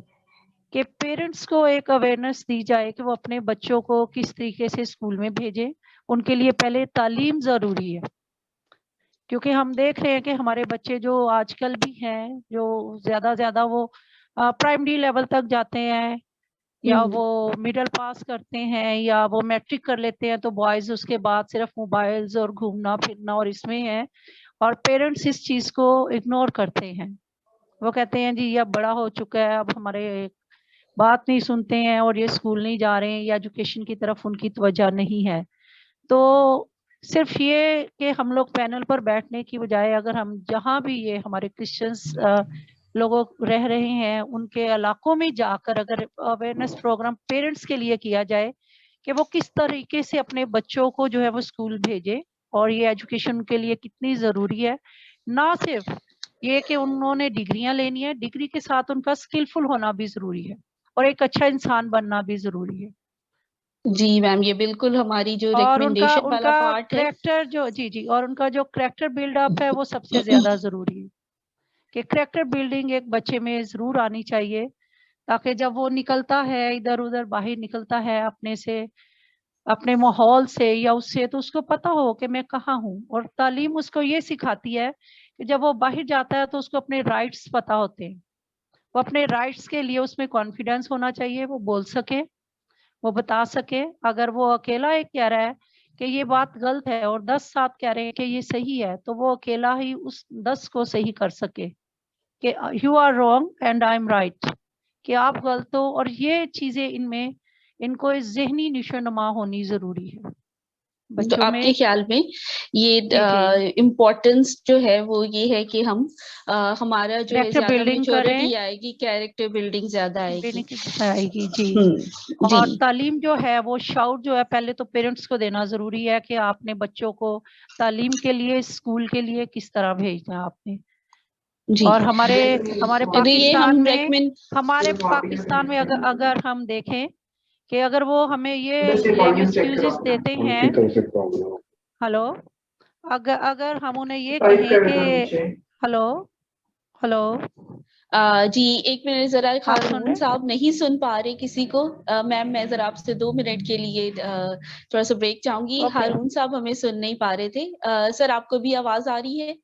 कि पेरेंट्स को एक अवेयरनेस दी जाए कि वो अपने बच्चों को किस तरीके से स्कूल में भेजें। उनके लिए पहले तालीम ज़रूरी है, क्योंकि हम देख रहे हैं कि हमारे बच्चे जो आजकल भी हैं, जो ज़्यादा वो प्राइमरी लेवल तक जाते हैं, या वो मिडिल पास करते हैं, या वो मैट्रिक कर लेते हैं, तो बॉयज़ उसके बाद सिर्फ मोबाइल्स और घूमना फिरना और इसमें है, और पेरेंट्स इस चीज़ को इग्नोर करते हैं। वो कहते हैं जी ये अब बड़ा हो चुका है, अब हमारे बात नहीं सुनते हैं, और ये स्कूल नहीं जा रहे हैं, या एजुकेशन की तरफ उनकी तवज्जो नहीं है। तो सिर्फ ये कि हम लोग पैनल पर बैठने की बजाय अगर हम जहाँ भी ये हमारे क्रिश्चियंस लोग रह रहे हैं उनके इलाकों में जाकर अगर अवेयरनेस प्रोग्राम पेरेंट्स के लिए किया जाए कि वो किस तरीके से अपने बच्चों को जो है वो स्कूल भेजे, और ये एजुकेशन के लिए कितनी ज़रूरी है। ना सिर्फ ये कि उन्होंने डिग्रियां लेनी है, डिग्री के साथ उनका स्किलफुल होना भी ज़रूरी है, और एक अच्छा इंसान बनना भी ज़रूरी है। जी मैम, ये बिल्कुल हमारी जो और उनका रिकमेंडेशन वाला उनका पार्ट है। करेक्टर जो जी और उनका जो करेक्टर बिल्डअप है वो सबसे ज्यादा जरूरी है, कि करेक्टर बिल्डिंग एक बच्चे में जरूर आनी चाहिए, ताकि जब वो निकलता है इधर उधर बाहर निकलता है अपने से, अपने माहौल से या उससे, तो उसको पता हो कि मैं कहाँ हूँ। और तालीम उसको ये सिखाती है कि जब वो बाहर जाता है तो उसको अपने राइट्स पता होते हैं, वो अपने राइट्स के लिए उसमें कॉन्फिडेंस होना चाहिए, वो बोल सके, वो बता सके। अगर वो अकेला एक कह रहा है कि ये बात गलत है और 10 साथ कह रहे हैं कि ये सही है, तो वो अकेला ही उस 10 को सही कर सके कि you are wrong and I am right, कि आप गलत हो। और ये चीजें इनमें इनको इस ज़हनी निशोनुमा होनी जरूरी है तो बच्चों आपके में। ख्याल में ये जी इम्पोर्टेंस जो है वो ये है कि हम हमारा जो है करेक्टर ज्यादा बिल्डिंग करें, मेच्योरिटी आएगी, कैरेक्टर बिल्डिंग ज्यादा आएगी। आएगी जी। जी और तालीम जो है वो शाउट जो है पहले तो पेरेंट्स को देना जरूरी है कि आपने बच्चों को तालीम के लिए स्कूल के लिए किस तरह भेजना है आपने। जी। और हमारे हमारे तो ये हम रेकमेंड पाकिस्तान में अगर हम देखें कि अगर वो हमें ये एक्सक्यूजेस देते हैं, हेलो, अगर हम उन्हें ये कहें कि हेलो हेलो जी एक मिनट जरा, आप सुन हारून रहे? साहब नहीं सुन पा रहे किसी को। मैम मैं जरा आपसे 2 मिनट के लिए थोड़ा सा ब्रेक चाहूंगी। ओके। हारून साहब हमें सुन नहीं पा रहे थे। सर आपको भी आवाज आ रही है?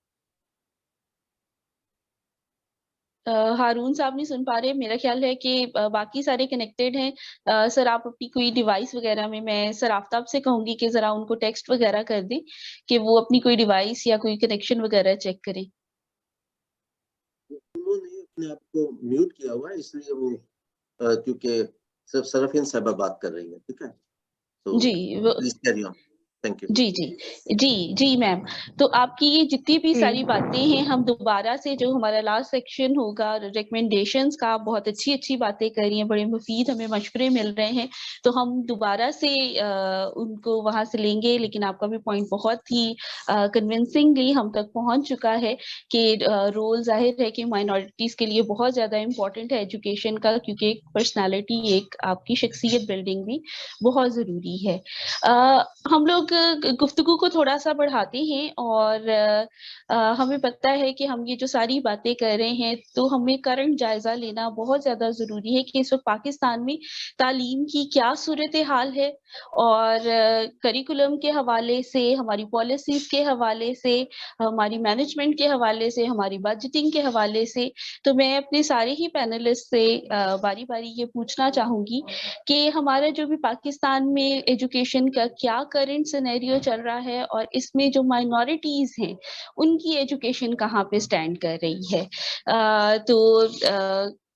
हारून साहब नहीं सुन पा रहे। मेरा ख्याल है कि बाकी सारे कनेक्टेड हैं। सर आप अपनी कोई डिवाइस वगैरह में, मैं सर आफ्ताब से कहूंगी कि जरा उनको टेक्स्ट वगैरह कर दें कि वो अपनी कोई डिवाइस या कोई कनेक्शन वगैरह चेक करें। उन्होंने अपने आप को म्यूट किया हुआ है, इसलिए वो क्योंकि सिर्फ सरफिन साहबा बात कर रही है, ठीक है, तो जी please carry on. Thank you. जी मैम। तो आपकी ये जितनी भी जी सारी बातें हैं, हम दोबारा से जो हमारा लास्ट सेक्शन होगा रिकमेंडेशंस का, बहुत अच्छी बातें कर रही हैं, बड़े मुफीद हमें मशवरे मिल रहे हैं, तो हम दोबारा से उनको वहां से लेंगे। लेकिन आपका भी पॉइंट बहुत ही कन्विंसिंगली हम तक पहुंच चुका है कि रोल जाहिर है कि माइनॉरिटीज के लिए बहुत ज्यादा इम्पोर्टेंट है एजुकेशन का, क्योंकि एक पर्सनैलिटी, एक आपकी शख्सियत बिल्डिंग भी बहुत जरूरी है। हम लोग गुफ्तगू को थोड़ा सा बढ़ाते हैं, और हमें पता है कि हम ये जो सारी बातें कर रहे हैं, तो हमें करंट जायजा लेना बहुत ज्यादा जरूरी है कि इस वक्त पाकिस्तान में तालीम की क्या सूरत हाल है, और करिकुलम के हवाले से, हमारी पॉलिसीज के हवाले से, हमारी मैनेजमेंट के हवाले से, हमारी बजटिंग के हवाले से। तो मैं अपने सारे ही पैनलिस्ट से बारी बारी ये पूछना चाहूंगी कि हमारा जो भी पाकिस्तान में एजुकेशन का क्या करंट सिनेरियो चल रहा है, और इसमें जो माइनॉरिटीज हैं उनकी एजुकेशन कहाँ पे स्टैंड कर रही है।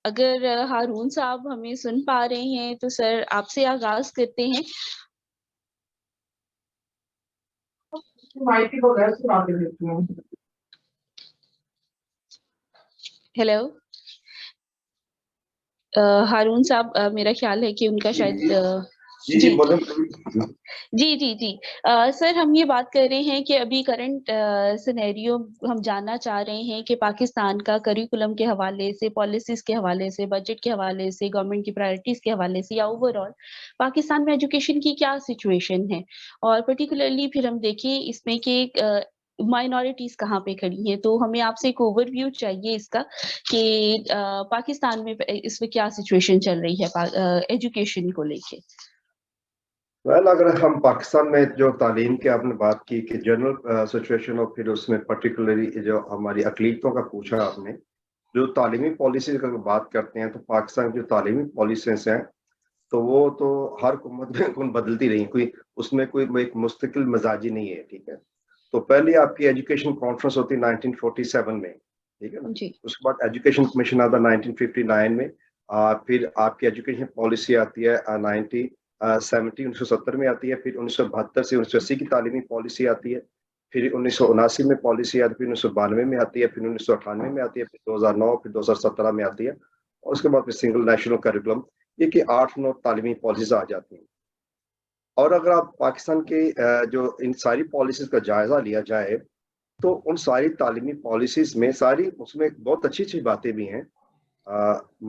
अगर हारून साहब हमें सुन पा रहे हैं तो सर आपसे आगाज करते हैं। हेलो हारून साहब, मेरा ख्याल है कि उनका शायद जी बोले। जी। सर, हम ये बात कर रहे हैं कि अभी करंट सिनेरियो हम जानना चाह रहे हैं कि पाकिस्तान का करिकुलम के हवाले से, पॉलिसीज के हवाले से, बजट के हवाले से, गवर्नमेंट की प्रायोरिटीज के हवाले से या ओवरऑल पाकिस्तान में एजुकेशन की क्या सिचुएशन है, और पर्टिकुलरली फिर हम देखें इसमें कि माइनॉरिटीज कहाँ पे खड़ी हैं। तो हमें आपसे एक ओवरव्यू चाहिए इसका कि पाकिस्तान में इसमें क्या सिचुएशन चल रही है एजुकेशन को लेके। वेल, अगर हम पाकिस्तान में जो तालीम की आपने बात की कि जनरल सिचुएशन और फिर उसमें पर्टिकुलरली जो हमारी अकलीतों का पूछा आपने, जो तालीमी पॉलिसी का बात करते हैं तो पाकिस्तान की जो तालीमी पॉलिसीज हैं तो वो तो हर हुकूमत में कौन बदलती रही, कोई उसमें कोई एक मुस्तकिल मिजाजी नहीं है, ठीक है। तो पहले आपकी एजुकेशन कॉन्फ्रेंस होती है 1947 में, ठीक है ना। जी। उसके बाद एजुकेशन कमीशन आता है 1959 में, फिर आपकी एजुकेशन पॉलिसी आती है 1970 में आती है, फिर 1972 से 1980 की तालीमी पॉलिसी आती है, फिर 1979 में पॉलिसी आती है, फिर 1992 में आती है, फिर 1998 में आती है, फिर 2009, फिर 2017 में आती है, और उसके बाद फिर सिंगल नेशनल करिकुलम, ये कि 8-9 तालीमी पॉलिसीज आ जाती हैं। और अगर आप पाकिस्तान के जो इन सारी पॉलिसीज का जायजा लिया जाए तो उन सारी तालीमी पॉलिसीज में सारी उसमें बहुत अच्छी अच्छी बातें भी हैं,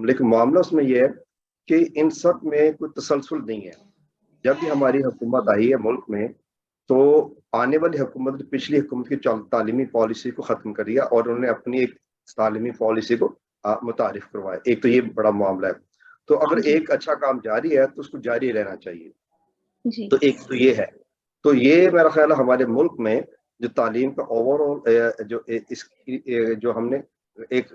लेकिन मामला उसमें यह है कि इन सब में कोई तसलसल नहीं है। जब भी हमारी हुकूमत आई है मुल्क में तो आने वाली हुकूमत ने पिछली हुकूमत की तालीमी पॉलिसी को ख़त्म कर दिया और उन्होंने अपनी एक तालीमी पॉलिसी को मुतारिफ करवाया। एक तो ये बड़ा मामला है। तो अगर एक अच्छा काम जारी है तो उसको जारी रहना चाहिए। जी। तो एक तो ये है। तो ये मेरा ख्याल है हमारे मुल्क में जो तालीम का ओवरऑल जो हमने एक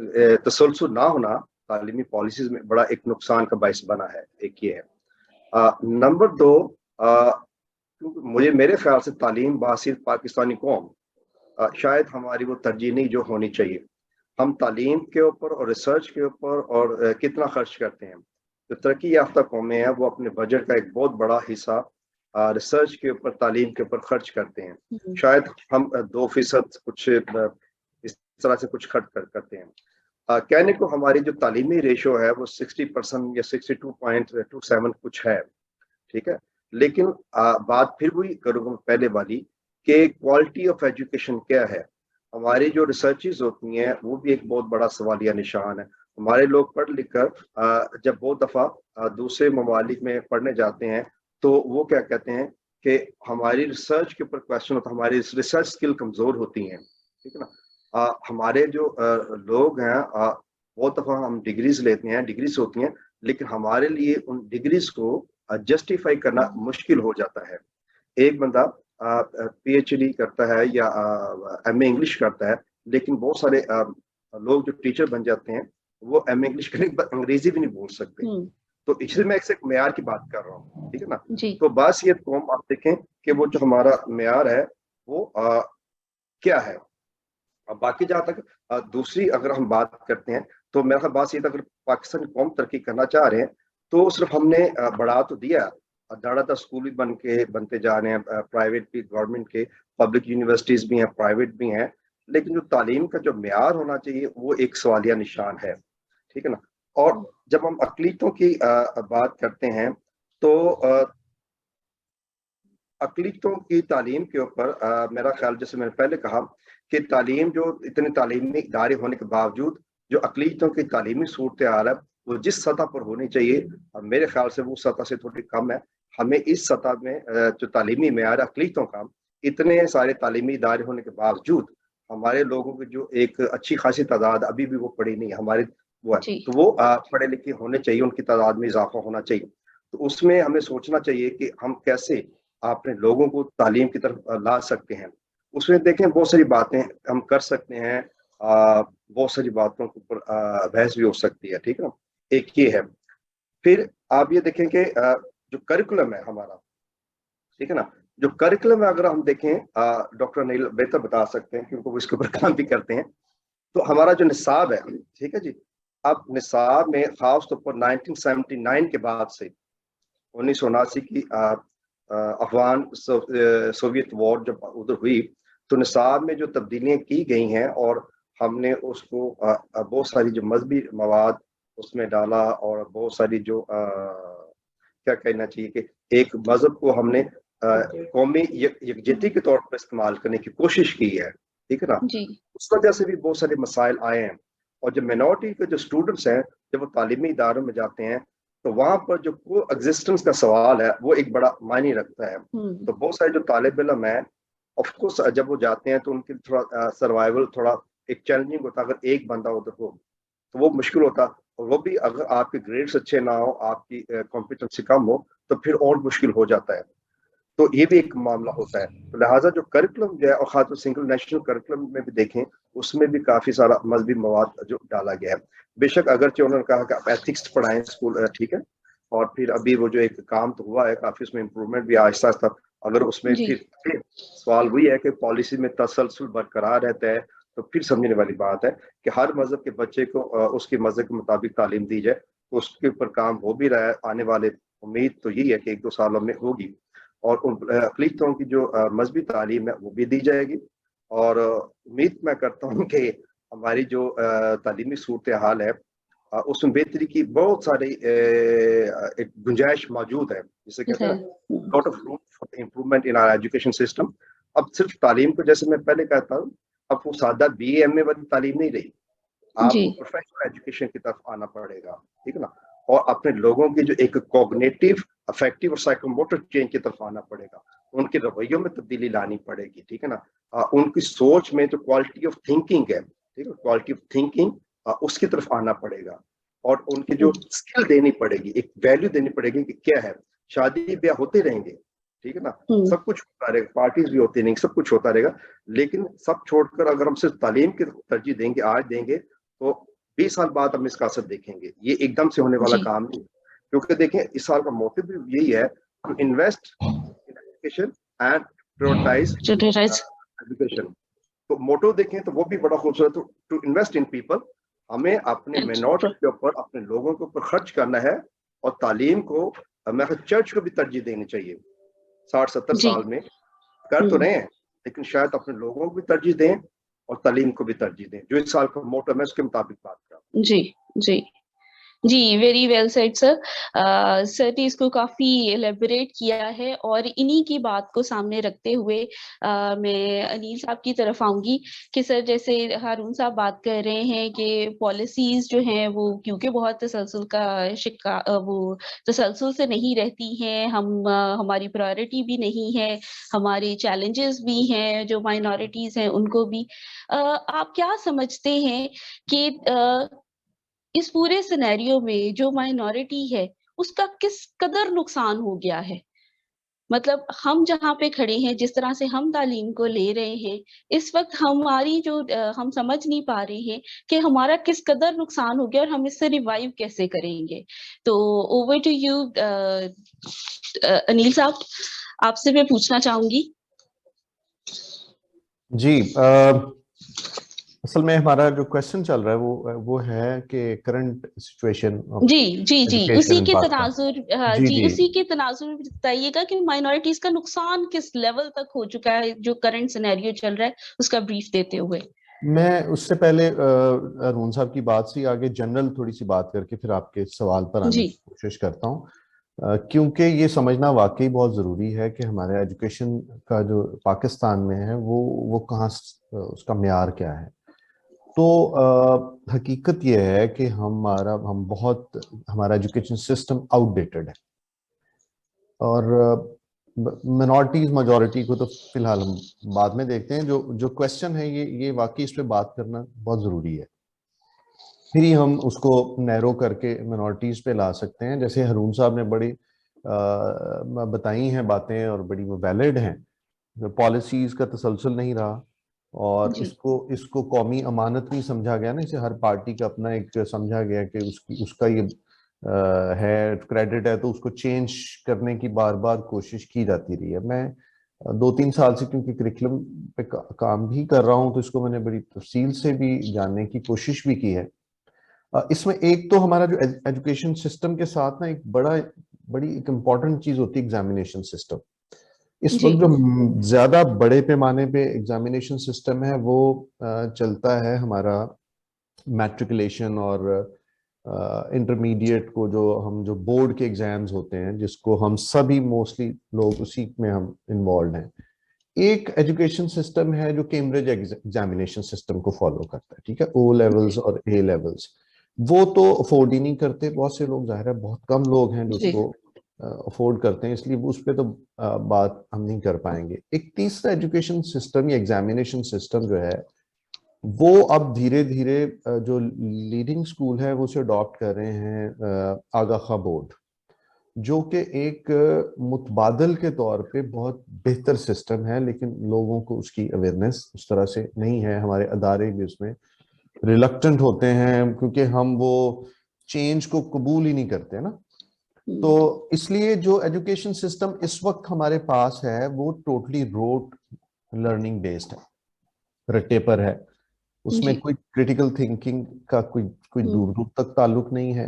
तसलसल ना होना तालीमी पॉलिसीज में बड़ा एक नुकसान का बाइस बना है। एक ये है। नंबर 2, मुझे मेरे ख्याल से तालीम बासिर पाकिस्तानी कौम शायद हमारी वो तरजीह नहीं जो होनी चाहिए। हम तालीम के ऊपर और रिसर्च के ऊपर और कितना खर्च करते हैं। जो तरक्की याफ्ता कौमें हैं वो अपने बजट का एक बहुत बड़ा हिस्सा रिसर्च के ऊपर, तालीम के ऊपर खर्च करते हैं। शायद हम 2% कुछ इस तरह से कुछ खर्च करते हैं। कहने को हमारी जो तालीमी रेशो है वो 60% या 62.27 कुछ है, ठीक है। लेकिन बात फिर वही करूँगा पहले वाली कि क्वालिटी ऑफ एजुकेशन क्या है। हमारी जो रिसर्चेज होती हैं वो भी एक बहुत बड़ा सवालिया निशान है। हमारे लोग पढ़ लिख कर जब बहुत दफ़ा दूसरे ममालिक में पढ़ने जाते हैं तो वो क्या कहते हैं कि हमारी रिसर्च के ऊपर क्वेश्चन होता है, हमारी रिसर्च स्किल कमज़ोर होती हैं, ठीक है ना। हमारे जो लोग हैं बहुत दफ़ा हम डिग्रीज लेते हैं, डिग्रीज होती हैं, लेकिन हमारे लिए उन डिग्रीज को जस्टिफाई करना मुश्किल हो जाता है। एक बंदा PhD करता है या MA इंग्लिश करता है, लेकिन बहुत सारे लोग जो टीचर बन जाते हैं वो MA इंग्लिश करने के बाद अंग्रेजी भी नहीं बोल सकते। तो इसलिए मैं एक मेयार की बात कर रहा हूँ, ठीक है ना। तो बस ये कौम आप देखें कि वो जो हमारा मेयार है वो क्या है। अब बाकी जहाँ तक दूसरी अगर हम बात करते हैं तो मेरा ख्याल बात ये था, अगर पाकिस्तान कौम तरक्की करना चाह रहे हैं तो सिर्फ हमने बढ़ा तो दिया, दाड़ादार स्कूल भी बनते जा रहे हैं, प्राइवेट भी, गवर्नमेंट के, पब्लिक यूनिवर्सिटीज भी हैं, प्राइवेट भी हैं, लेकिन जो तालीम का जो मेयार होना चाहिए वो एक सवालिया निशान है, ठीक है ना। और जब हम अकलीतों की बात करते हैं तो अकलीतों की तालीम के ऊपर मेरा ख्याल, जैसे मैंने पहले कहा कि तालीम जो इतने तालीमी इदारे होने के बावजूद जो अकलीतों की तालीमी सूरत हाल है वो जिस सतह पर होनी चाहिए मेरे ख्याल से वो सतह से थोड़ी कम है। हमें इस सतह में जो तालीमी मेयार अकलीतों का, इतने सारे तालीमी इदारे होने के बावजूद हमारे लोगों की जो एक अच्छी खासी तादाद अभी भी वो पढ़ी नहीं है हमारे, वो है। तो वो पढ़े लिखे होने चाहिए, उनकी तादाद में इजाफा होना चाहिए। तो उसमें हमें सोचना चाहिए कि हम कैसे अपने लोगों को तालीम की तरफ ला सकते हैं। उसमें देखें बहुत सारी बातें हम कर सकते हैं, बहुत सारी बातों के ऊपर बहस भी हो सकती है, ठीक है ना। एक ये है। फिर आप ये देखें कि जो करिकुलम है हमारा, ठीक है ना, जो करिकुलम है अगर हम देखें, डॉक्टर अनिल बेहतर बता सकते हैं क्योंकि वो इसके ऊपर काम भी करते हैं। तो हमारा जो निसाब है, ठीक है जी, अब निसाब में खास तौर पर 1979 के बाद से 1979 की अफगान सोवियत वॉर जब उधर हुई तो निसाब में जो तब्दीलियां की गई हैं और हमने उसको बहुत सारी जो मजहबी मवाद اس میں ڈالا اور بہت ساری جو کیا کہنا چاہیے کہ ایک مذہب کو ہم نے قومی یکجہتی کے طور پر استعمال کرنے کی کوشش کی ہے، ٹھیک ہے نا. جی اس وجہ سے بھی بہت سارے مسائل آئے ہیں. اور جو مینورٹی کے جو اسٹوڈنٹس ہیں جب وہ تعلیمی اداروں میں جاتے ہیں تو وہاں پر جو کو ایگزسٹنس کا سوال ہے وہ ایک بڑا معنی رکھتا ہے. تو بہت سارے جو طالب علم ہیں آف کورس جب وہ جاتے ہیں تو ان کے تھوڑا سروائیول تھوڑا ایک چیلنجنگ ہوتا. اگر ایک بندہ ادھر ہو تو وہ مشکل ہوتا، اور وہ بھی اگر آپ کے گریڈس اچھے نہ ہو، آپ کی کمپیٹنسی کم ہو تو پھر اور مشکل ہو جاتا ہے. تو یہ بھی ایک معاملہ ہوتا ہے. تو لہٰذا جو کریکولم جو ہے، اور خاص طور سنگل نیشنل کریکولم میں بھی دیکھیں اس میں بھی کافی سارا مذہبی مواد جو ڈالا گیا ہے. بے شک اگرچہ انہوں نے کہا کہ آپ ایتھکس پڑھائیں اسکول، ٹھیک ہے، اور پھر ابھی وہ جو ایک کام تو ہوا ہے کافی، اس میں امپروومنٹ بھی آہستہ آہستہ. اگر اس میں جی پھر سوال وہی ہے کہ پالیسی میں تسلسل برقرار رہتا ہے تو پھر سمجھنے والی بات ہے کہ ہر مذہب کے بچے کو اس کے مذہب کے مطابق تعلیم دی جائے. تو اس کے اوپر کام ہو بھی رہا ہے. آنے والے امید تو یہی ہے کہ 1-2 سالوں میں ہوگی، اور اقلیتوں کی جو مذہبی تعلیم ہے وہ بھی دی جائے گی. اور امید میں کرتا ہوں کہ ہماری جو تعلیمی صورتحال ہے اس میں بہتری کی بہت ساری ایک گنجائش موجود ہے. جسے کہتے ہیں lot of room for improvement in our education system. اب صرف تعلیم کو، جیسے میں پہلے کہتا ہوں، اب وہ سادہ BA MA والی تعلیم نہیں رہی. آپ جی کو پروفیشنل ایجوکیشن کی طرف آنا پڑے گا، ٹھیک ہے نا. اور اپنے لوگوں کی جو ایک کوگنیٹو، افیکٹو اور سائیکوموٹر چینج کی طرف آنا پڑے گا. ان کے رویوں میں تبدیلی لانی پڑے گی، ٹھیک ہے نا. ان کی سوچ میں جو کوالٹی آف تھنکنگ ہے، ٹھیک ہے، کوالٹی آف تھنکنگ اس کی طرف آنا پڑے گا. اور ان کی جو اسکل دینی پڑے گی، ایک ویلیو دینی پڑے گی کہ کیا ہے. شادی بیاہ ہوتے رہیں گے، ٹھیک ہے نا، سب کچھ ہوتا رہے گا، پارٹیز بھی ہوتی رہیں گی، سب کچھ ہوتا رہے گا. لیکن سب چھوڑ کر اگر ہم صرف تعلیم کی ترجیح دیں گے، آج دیں گے، تو 20 سال بعد ہم اس کا اثر دیکھیں گے. یہ ایک دم سے ہونے والا جی کام نہیں. کیونکہ دیکھیں اس سال کا موٹو بھی یہی ہے، invest in education and prioritise education. تو موٹو دیکھیں تو وہ بھی بڑا خوبصورت، ٹو انویسٹ ان پیپل. ہمیں اپنے مینورٹی کے اوپر، اپنے لوگوں کے اوپر خرچ کرنا ہے. اور تعلیم کو، میں چرچ کو بھی ترجیح دینی چاہیے. 60-70 جی سال میں کر تو رہے ہیں، لیکن شاید اپنے لوگوں کو بھی ترجیح دیں اور تعلیم کو بھی ترجیح دیں. جو اس سال کا موٹو ہے میں اس کے مطابق بات کر رہا ہوں. جی جی جی ویری ویل سیڈ سر. سر نے اس کو کافی ایلیبوریٹ کیا ہے، اور انہی کی بات کو سامنے رکھتے ہوئے میں انیل صاحب کی طرف آؤں گی کہ سر جیسے ہارون صاحب بات کر رہے ہیں کہ پالیسیز جو ہیں وہ کیونکہ بہت تسلسل کا وہ تسلسل سے نہیں رہتی ہیں، ہماری پرائورٹی بھی نہیں ہے، ہمارے چیلنجز بھی ہیں جو مائنورٹیز ہیں ان کو بھی. آپ کیا سمجھتے ہیں کہ اس پورے سینیریو میں جو مائنورٹی ہے اس کا کس قدر نقصان ہو گیا ہے؟ مطلب ہم جہاں پہ کھڑے ہیں، جس طرح سے ہم تعلیم کو لے رہے ہیں اس وقت، ہماری جو ہم سمجھ نہیں پا رہے ہیں کہ ہمارا کس قدر نقصان ہو گیا اور ہم اس سے ریوائیو کیسے کریں گے. تو اوور ٹو یو انیل صاحب، آپ سے میں پوچھنا چاہوں گی. جی اصل میں ہمارا جو کوشچن چل رہا ہے وہ ہے کہ کرنٹ سچویشن جی جی جی اسی کے تناظر، جی اسی کے تناظر میں بتائیے گا کہ مائنورٹیز کا نقصان کس لیول تک ہو چکا ہے جو کرنٹ سینیریو چل رہا ہے، اس کا بریف دیتے ہوئے. میں اس سے پہلے ارون صاحب کی بات سے آگے جنرل تھوڑی سی بات کر کے پھر آپ کے سوال پر آنے کی کوشش کرتا ہوں، کیونکہ یہ سمجھنا واقعی بہت ضروری ہے کہ ہمارے ایجوکیشن کا جو پاکستان میں ہے وہ کہاں، اس کا معیار کیا ہے. تو حقیقت یہ ہے کہ ہمارا ایجوکیشن سسٹم آؤٹ ڈیٹڈ ہے، اور منورٹیز میجورٹی کو تو فی الحال ہم بعد میں دیکھتے ہیں. جو کوشچن ہے یہ واقعی اس پہ بات کرنا بہت ضروری ہے، پھر ہی ہم اس کو نیرو کر کے منورٹیز پہ لا سکتے ہیں. جیسے ہارون صاحب نے بڑی بتائی ہیں باتیں اور بڑی وہ ویلڈ ہیں. پالیسیز کا تسلسل نہیں رہا، اور اس کو قومی امانت نہیں سمجھا گیا نا، اسے ہر پارٹی کا اپنا ایک سمجھا گیا کہ اس کا یہ ہے کریڈٹ ہے، تو اس کو چینج کرنے کی بار بار کوشش کی جاتی رہی ہے. میں 2-3 سال سے کیونکہ کریکولم پہ کام بھی کر رہا ہوں تو اس کو میں نے بڑی تفصیل سے بھی جاننے کی کوشش بھی کی ہے. اس میں ایک تو ہمارا جو ایجوکیشن سسٹم کے ساتھ نا ایک بڑی ایک امپورٹنٹ چیز ہوتی ہے ایگزامینیشن سسٹم. اس وقت جو زیادہ بڑے پیمانے پہ ایگزامینیشن سسٹم ہے وہ چلتا ہے ہمارا میٹریکولیشن اور انٹرمیڈیٹ کو جو بورڈ کے ایگزامز ہوتے ہیں جس کو ہم سبھی موسٹلی لوگ اسی میں ہم انوالوڈ ہیں. ایک ایجوکیشن سسٹم ہے جو کیمبرج ایگزامینیشن سسٹم کو فالو کرتا ہے, ٹھیک ہے, او لیولز اور اے لیولز. وہ تو افورڈ ہی نہیں کرتے بہت سے لوگ, ظاہر ہے بہت کم لوگ ہیں جو اس کو افورڈ کرتے ہیں, اس لیے اس پہ تو بات ہم نہیں کر پائیں گے. ایک تیسرا ایجوکیشن سسٹم یا ایگزامینیشن سسٹم جو ہے وہ اب دھیرے دھیرے جو لیڈنگ اسکول ہے وہ اسے اڈاپٹ کر رہے ہیں, آگا خواہ بورڈ, جو کہ ایک متبادل کے طور پہ بہت بہتر سسٹم ہے, لیکن لوگوں کو اس کی اویئرنیس اس طرح سے نہیں ہے. ہمارے ادارے بھی اس میں ریلکٹنٹ ہوتے ہیں کیونکہ ہم وہ چینج کو قبول ہی نہیں کرتے نا. تو اس لیے جو ایجوکیشن سسٹم اس وقت ہمارے پاس ہے وہ ٹوٹلی روٹ لرننگ بیسڈ ہے, رٹے پر ہے. اس میں کوئی کریٹیکل تھنکنگ کا کوئی دور دور تک تعلق نہیں ہے.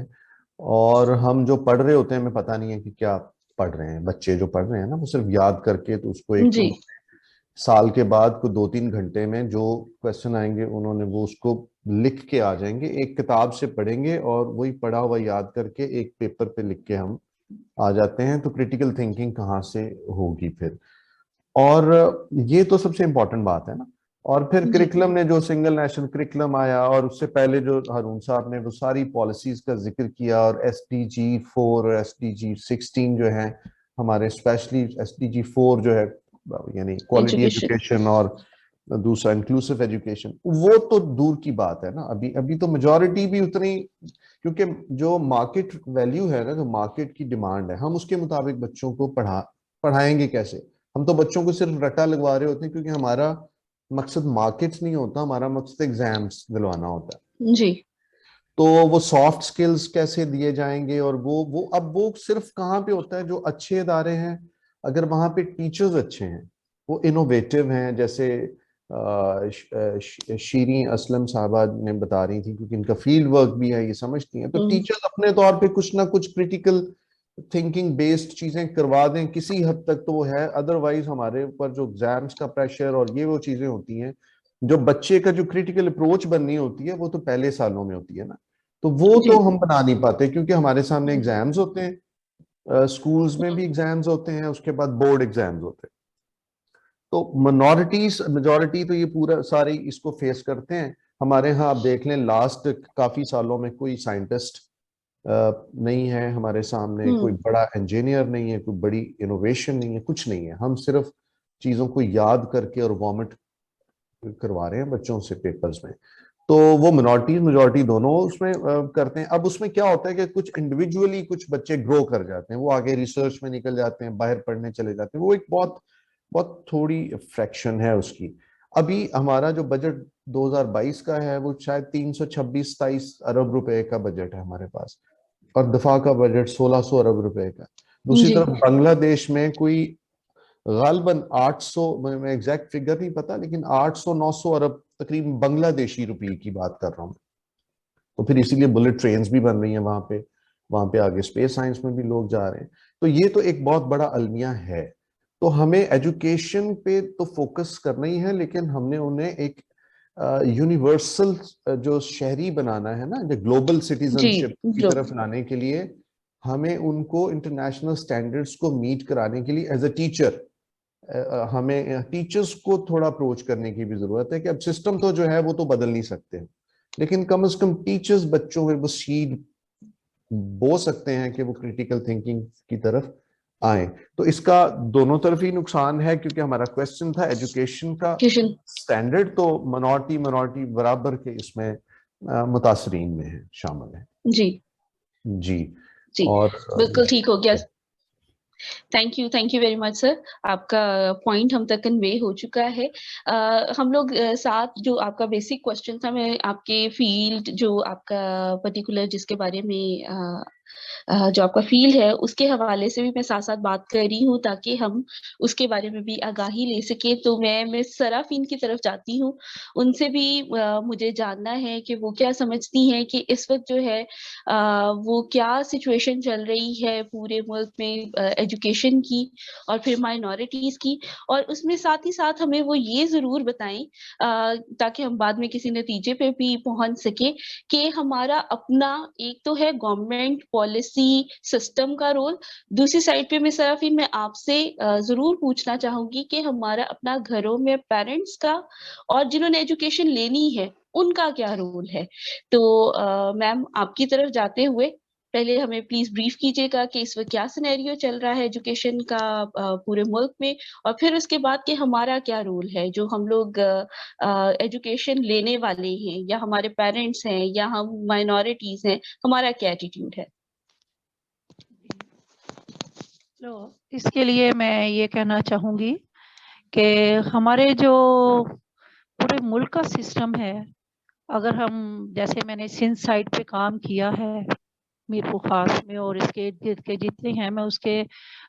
اور ہم جو پڑھ رہے ہوتے ہیں ہمیں پتہ نہیں ہے کہ کیا پڑھ رہے ہیں. بچے جو پڑھ رہے ہیں نا وہ صرف یاد کر کے, تو اس کو ایک سال کے بعد کو 2-3 گھنٹے میں جو کویسچن آئیں گے انہوں نے وہ اس کو لکھ کے آ جائیں گے, ایک کتاب سے پڑھیں گے اور وہی پڑھا ہوا یاد کر کے ایک پیپر پہ لکھ کے ہم آ جاتے ہیں. تو کریٹیکل تھنکنگ کہاں سے ہوگی پھر؟ اور یہ تو سب سے امپورٹنٹ بات ہے نا. اور پھر کریکلم نے جو سنگل نیشنل کریکلم آیا, اور اس سے پہلے جو ہارون صاحب نے وہ ساری پالیسیز کا ذکر کیا, اور SDG 4 اور SDG 16 جو ہیں ہمارے, اسپیشلی SDG 4 جو ہے یعنی کوالٹی ایجوکیشن, اور دوسرا انکلوسیو ایجوکیشن, وہ تو دور کی بات ہے نا. ابھی تو میجورٹی بھی اتنی, کیونکہ جو مارکیٹ ویلیو ہے نا, جو مارکیٹ کی ڈیمانڈ ہے, ہم اس کے مطابق بچوں کو پڑھائیں گے کیسے؟ ہم تو بچوں کو صرف رٹا لگوا رہے ہوتے ہیں, کیونکہ ہمارا مقصد مارکیٹس نہیں ہوتا, ہمارا مقصد ایگزامس دلوانا ہوتا ہے. جی. تو وہ سافٹ سکلز کیسے دیے جائیں گے, اور وہ اب وہ صرف کہاں پہ ہوتا ہے؟ جو اچھے ادارے ہیں, اگر وہاں پہ ٹیچرز اچھے ہیں, وہ انوویٹو ہیں, جیسے شیریں اسلم صاحبہ نے بتا رہی تھی, کیونکہ ان کا فیلڈ ورک بھی ہے, یہ سمجھتی ہیں. تو ٹیچرز اپنے طور پہ کچھ نہ کچھ کریٹیکل تھنکنگ بیسڈ چیزیں کروا دیں کسی حد تک تو وہ ہے. ادروائز ہمارے اوپر جو ایگزامس کا پریشر اور یہ وہ چیزیں ہوتی ہیں, جو بچے کا جو کریٹیکل اپروچ بننی ہوتی ہے, وہ تو پہلے سالوں میں ہوتی ہے نا. تو وہ تو ہم بنا نہیں پاتے, کیونکہ ہمارے سامنے ایگزامز ہوتے ہیں, اسکولز میں بھی ایگزامز ہوتے ہیں, اس کے بعد بورڈ ایگزامز ہوتے ہیں. تو میجورٹی تو یہ پورا سارے اس کو فیس کرتے ہیں. ہمارے ہاں آپ دیکھ لیں لاسٹ کافی سالوں میں کوئی سائنٹسٹ نہیں ہے ہمارے سامنے, کوئی بڑا انجینئر نہیں ہے, کوئی بڑی انوویشن نہیں ہے, کچھ نہیں ہے. ہم صرف چیزوں کو یاد کر کے اور وامٹ کروا رہے ہیں بچوں سے پیپرز میں. تو وہ منارٹیز میجورٹی دونوں اس میں کرتے ہیں. اب اس میں کیا ہوتا ہے کہ کچھ انڈیویجولی کچھ بچے گرو کر جاتے ہیں, وہ آگے ریسرچ میں نکل جاتے ہیں, باہر پڑھنے چلے جاتے ہیں. وہ ایک بہت تھوڑی فریکشن ہے اس کی. ابھی ہمارا جو بجٹ 2022 کا ہے وہ شاید 326-27 ارب روپے کا بجٹ ہے ہمارے پاس, اور دفاع کا بجٹ 1600 ارب روپے کا. دوسری طرف بنگلہ دیش میں کوئی غالباً 800, میں ایگزیکٹ فگر نہیں پتا, لیکن 800-900 ارب تقریباً بنگلہ دیشی روپی کی بات کر رہا ہوں. تو پھر اسی لیے بلٹ ٹرینز بھی بن رہی ہیں وہاں پہ آگے اسپیس سائنس میں بھی لوگ جا رہے ہیں. تو یہ تو ایک بہت بڑا المیہ ہے. تو ہمیں ایجوکیشن پہ تو فوکس کرنا ہی ہے, لیکن ہم نے انہیں ایک یونیورسل جو شہری بنانا ہے نا, جو گلوبل سٹیزن شپ کی طرف لانے کے لیے ہمیں ان کو انٹرنیشنل سٹینڈرڈز کو میٹ کرانے کے لیے ایز اے ٹیچر ہمیں ٹیچرز کو تھوڑا اپروچ کرنے کی بھی ضرورت ہے. کہ اب سسٹم تو جو ہے وہ تو بدل نہیں سکتے, لیکن کم از کم ٹیچرز بچوں میں وہ سیڈ بو سکتے ہیں کہ وہ کریٹیکل تھنکنگ کی طرف آئیں. تو اس کا دونوں طرف ہی نقصان ہے, کیونکہ ہمارا کویسچن تھا ایجوکیشن کا سٹینڈرڈ, تو منارٹی برابر کے اس میں متاثرین میں ہے, شامل ہے. جی اور بالکل ٹھیک ہو گیا. تھینک یو ویری مچ سر. آپ کا پوائنٹ ہم تک کنوے ہو چکا ہے. ہم لوگ ساتھ جو آپ کا بیسک کوشچن تھا, میں آپ کے فیلڈ جو آپ کا پرٹیکولر جس کے بارے میں जो आपका फील्ड है उसके हवाले से भी मैं साथ साथ बात कर रही हूँ ताकि हम उसके बारे में भी आगाही ले सके। तो मैं मिस सराफीन की तरफ जाती हूँ, उनसे भी मुझे जानना है कि वो क्या समझती हैं कि इस वक्त जो है वो क्या सिचुएशन चल रही है पूरे मुल्क में एजुकेशन की और फिर माइनॉरिटीज की, और उसमें साथ ही साथ हमें वो ये जरूर बताएं ताकि हम बाद में किसी नतीजे पे भी पहुंच सके कि हमारा अपना एक तो है गवर्नमेंट पॉलिसी सिस्टम का रोल, दूसरी साइड पे मिस सराफीन मैं आपसे जरूर पूछना चाहूंगी कि हमारा अपना घरों में पेरेंट्स का और जिन्होंने एजुकेशन लेनी है उनका क्या रोल है। तो मैम आपकी तरफ जाते हुए पहले हमें प्लीज ब्रीफ कीजिएगा कि इस वक्त क्या सिनेरियो चल रहा है एजुकेशन का पूरे मुल्क में, और फिर उसके बाद कि हमारा क्या रोल है जो हम लोग एजुकेशन लेने वाले हैं या हमारे पेरेंट्स हैं या हम माइनॉरिटीज हैं, हमारा क्या एटीट्यूड है। तो इसके लिए मैं ये कहना चाहूँगी कि हमारे जो पूरे मुल्क का सिस्टम है, अगर हम जैसे मैंने सिंध साइड पे काम किया है मीरपुर खास में और इसके इर्द गिर्द के जितने हैं, मैं उसके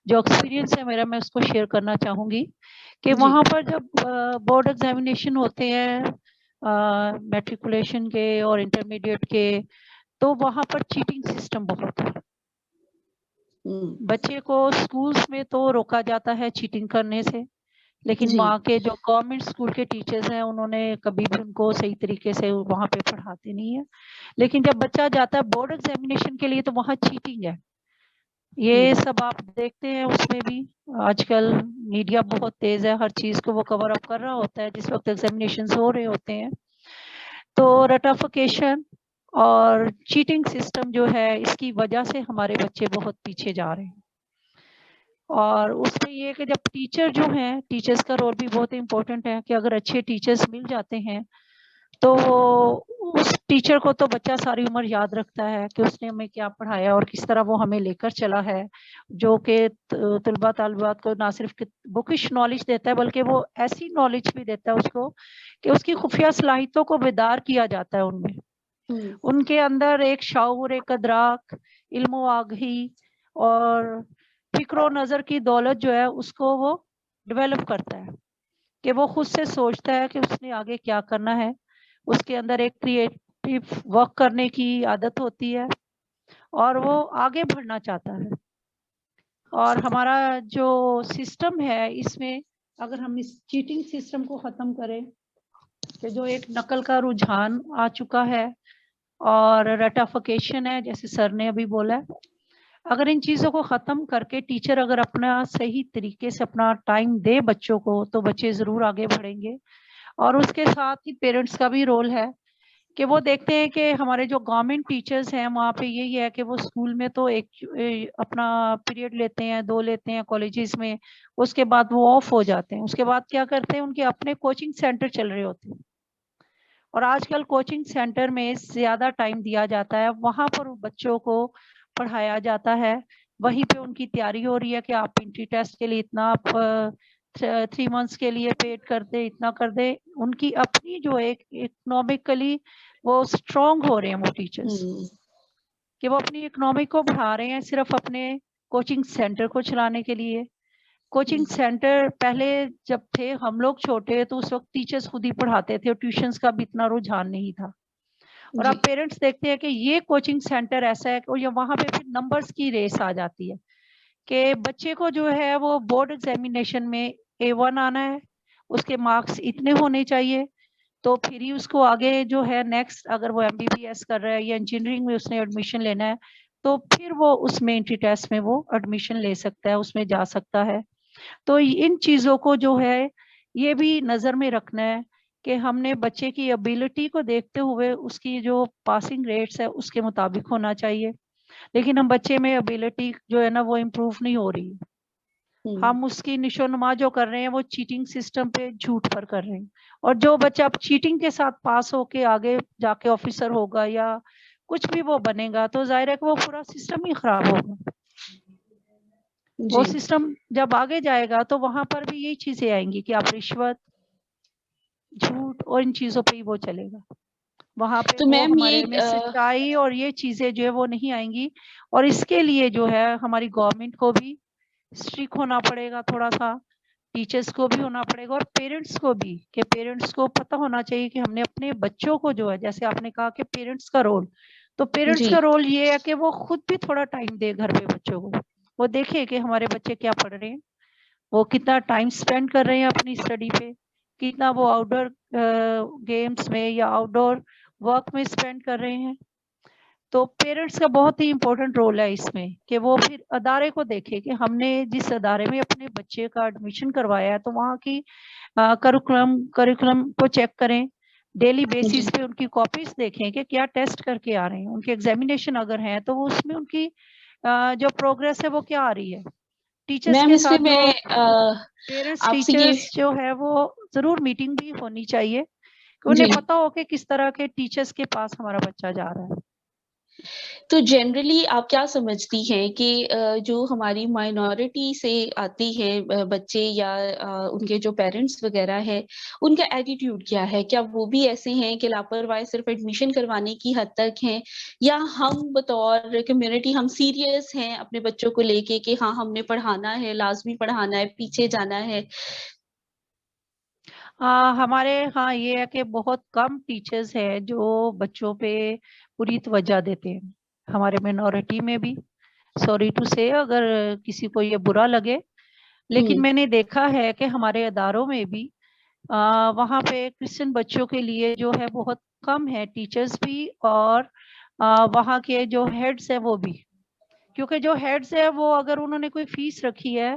जो एक्सपीरियंस है मेरा मैं उसको शेयर करना चाहूँगी कि वहाँ पर जब बोर्ड एग्जामिनेशन होते हैं मैट्रिकुलेशन के और इंटरमीडिएट के, तो वहाँ पर चीटिंग सिस्टम बहुत है। बच्चे को स्कूल्स में तो रोका जाता है चीटिंग करने से, लेकिन वहाँ के जो गवर्नमेंट स्कूल के टीचर्स हैं उन्होंने कभी भी उनको सही तरीके से वहाँ पे पढ़ाते नहीं है। लेकिन जब बच्चा जाता है बोर्ड एग्जामिनेशन के लिए तो वहाँ चीटिंग है। ये सब आप देखते हैं, उसमें भी आजकल मीडिया बहुत तेज है, हर चीज को वो कवर अप कर रहा होता है जिस वक्त एग्जामिनेशन हो रहे होते हैं। तो रटाफिकेशन और चीटिंग सिस्टम जो है इसकी वजह से हमारे बच्चे बहुत पीछे जा रहे हैं। और उसमें ये कि जब टीचर जो हैं, टीचर्स का रोल भी बहुत इम्पोर्टेंट है कि अगर अच्छे टीचर्स मिल जाते हैं तो उस टीचर को तो बच्चा सारी उम्र याद रखता है कि उसने हमें क्या पढ़ाया और किस तरह वो हमें लेकर चला है, जो कि तलबा तालिबात को ना सिर्फ बुकिश नॉलेज देता है बल्कि वो ऐसी नॉलेज भी देता है उसको कि उसकी खुफिया सलाहियतों को बेदार किया जाता है उनमें। उनके अंदर एक शाऊर, एक अदराक, इल्म आगही और फिक्र नज़र की दौलत जो है उसको वो डेवलप करता है कि वो खुद से सोचता है कि उसने आगे क्या करना है। उसके अंदर एक क्रिएटिव वर्क करने की आदत होती है और वो आगे बढ़ना चाहता है। और हमारा जो सिस्टम है इसमें अगर हम इस चीटिंग सिस्टम को ख़त्म करें कि जो एक नकल का रुझान आ चुका है और रटाफिकेशन है जैसे सर ने अभी बोला है, अगर इन चीज़ों को ख़त्म करके टीचर अगर अपना सही तरीके से अपना टाइम दे बच्चों को तो बच्चे ज़रूर आगे बढ़ेंगे। और उसके साथ ही पेरेंट्स का भी रोल है कि वो देखते हैं कि हमारे जो गवर्नमेंट टीचर्स हैं वहाँ पे यही है कि वो स्कूल में तो एक अपना पीरियड लेते हैं, 2 लेते हैं कॉलेजेस में, उसके बाद वो ऑफ हो जाते हैं। उसके बाद क्या करते हैं, उनके अपने कोचिंग सेंटर चल रहे होते हैं और आजकल कोचिंग सेंटर में ज़्यादा टाइम दिया जाता है, वहाँ पर बच्चों को पढ़ाया जाता है, वहीं पे उनकी तैयारी हो रही है कि आप एंट्री टेस्ट के लिए इतना आप 3 मंथ्स के लिए पेड कर दे, इतना कर दे। उनकी अपनी जो एक इकोनॉमिकली वो स्ट्रांग हो रहे हैं वो टीचर्स कि वो अपनी इकोनॉमी को बढ़ा रहे हैं सिर्फ अपने कोचिंग सेंटर को चलाने के लिए। कोचिंग सेंटर पहले जब थे हम लोग छोटे तो उस वक्त टीचर्स खुद ही पढ़ाते थे और ट्यूशंस का भी इतना रुझान नहीं था। और अब पेरेंट्स देखते हैं कि ये कोचिंग सेंटर ऐसा है और वहाँ पे फिर नंबर्स की रेस आ जाती है कि बच्चे को जो है वो बोर्ड एग्जामिनेशन में A1 आना है, उसके मार्क्स इतने होने चाहिए, तो फिर ही उसको आगे जो है नेक्स्ट अगर वो MBBS कर रहा है या इंजीनियरिंग में उसने एडमिशन लेना है तो फिर वो उसमें एंट्री टेस्ट में वो एडमिशन ले सकता है, उसमें जा सकता है। तो इन चीज़ों को जो है ये भी नज़र में रखना है कि हमने बच्चे की एबिलिटी को देखते हुए उसकी जो पासिंग रेट्स है उसके मुताबिक होना चाहिए। लेकिन हम बच्चे में एबिलिटी जो है ना वो इम्प्रूव नहीं हो रही है, हम उसकी निशोनुमा जो कर रहे हैं वो चीटिंग सिस्टम पे झूठ पर कर रहे हैं। और जो बच्चा अब चीटिंग के साथ पास होके आगे जाके ऑफिसर होगा या कुछ भी वो बनेगा तो जाहिर है कि वो पूरा सिस्टम ही खराब होगा। वो सिस्टम जब आगे जाएगा तो वहां पर भी यही चीजें आएंगी कि आप रिश्वत, झूठ और इन चीजों पे ही वो चलेगा। وہاں پہ تو وہ میم ہمارے یہ میں سچائی اور یہ چیزیں جو ہے وہ نہیں آئیں گی. اور اس کے لیے جو ہے ہماری گورنمنٹ کو بھی اسٹرک ہونا پڑے گا تھوڑا سا, ٹیچرس کو بھی ہونا پڑے گا, اور پیرنٹس کو بھی, کہ پیرنٹس کو پتہ ہونا چاہیے کہ ہم نے اپنے بچوں کو جو ہے, جیسے آپ نے کہا کہ پیرنٹس کا رول, تو پیرنٹس جی کا رول یہ ہے کہ وہ خود بھی تھوڑا ٹائم دے گھر پہ بچوں کو, وہ دیکھے کہ ہمارے بچے کیا پڑھ رہے ہیں, وہ کتنا ٹائم اسپینڈ کر رہے ہیں اپنی اسٹڈی پہ, کتنا وہ آؤٹ ڈور گیمس میں یا آؤٹ ڈور ورک میں اسپینڈ کر رہے ہیں. تو پیرنٹس کا بہت ہی امپورٹنٹ رول ہے اس میں, کہ وہ پھر ادارے کو دیکھے کہ ہم نے جس ادارے میں اپنے بچے کا ایڈمیشن کروایا ہے تو وہاں کی کریکولم کو چیک کریں, ڈیلی بیسس پہ ان کی کاپیز دیکھیں کہ کیا ٹیسٹ کر کے آ رہے ہیں, ان کے ایگزامینیشن اگر ہیں تو وہ اس میں ان کی جو پروگرس ہے وہ کیا آ رہی ہے. ٹیچرس میم کے اس میں ساتھ جو پیرنٹس آپ سے یہ ٹیچرس جو ہے وہ ضرور میٹنگ بھی ہونی چاہیے, کہ انہیں جی پتا ہو کہ کس طرح کے ٹیچرس کے پاس ہمارا بچہ جا رہا ہے. تو جنرلی آپ کیا سمجھتی ہیں کہ جو ہماری مائنورٹی سے آتی ہے بچے یا ان کے جو پیرنٹس وغیرہ ہے, ان کا ایٹیٹیوڈ کیا ہے؟ کیا وہ بھی ایسے ہیں کہ لاپرواہی صرف ایڈمیشن کروانے کی حد تک ہیں, یا ہم بطور کمیونٹی ہم سیریس ہیں اپنے بچوں کو لے کے کہ ہاں ہم نے پڑھانا ہے, لازمی پڑھانا ہے, پیچھے جانا ہے؟ ہمارے ہاں یہ ہے کہ بہت کم ٹیچرز ہیں جو بچوں پہ پوری توجہ دیتے ہیں, ہمارے مائنورٹی میں بھی. سوری ٹو سے اگر کسی کو یہ برا لگے, لیکن میں نے دیکھا ہے کہ ہمارے اداروں میں بھی وہاں پہ کرسچن بچوں کے لیے جو ہے بہت کم ہے ٹیچرز بھی, اور وہاں کے جو ہیڈز ہیں وہ بھی, کیونکہ جو ہیڈز ہے وہ اگر انہوں نے کوئی فیس رکھی ہے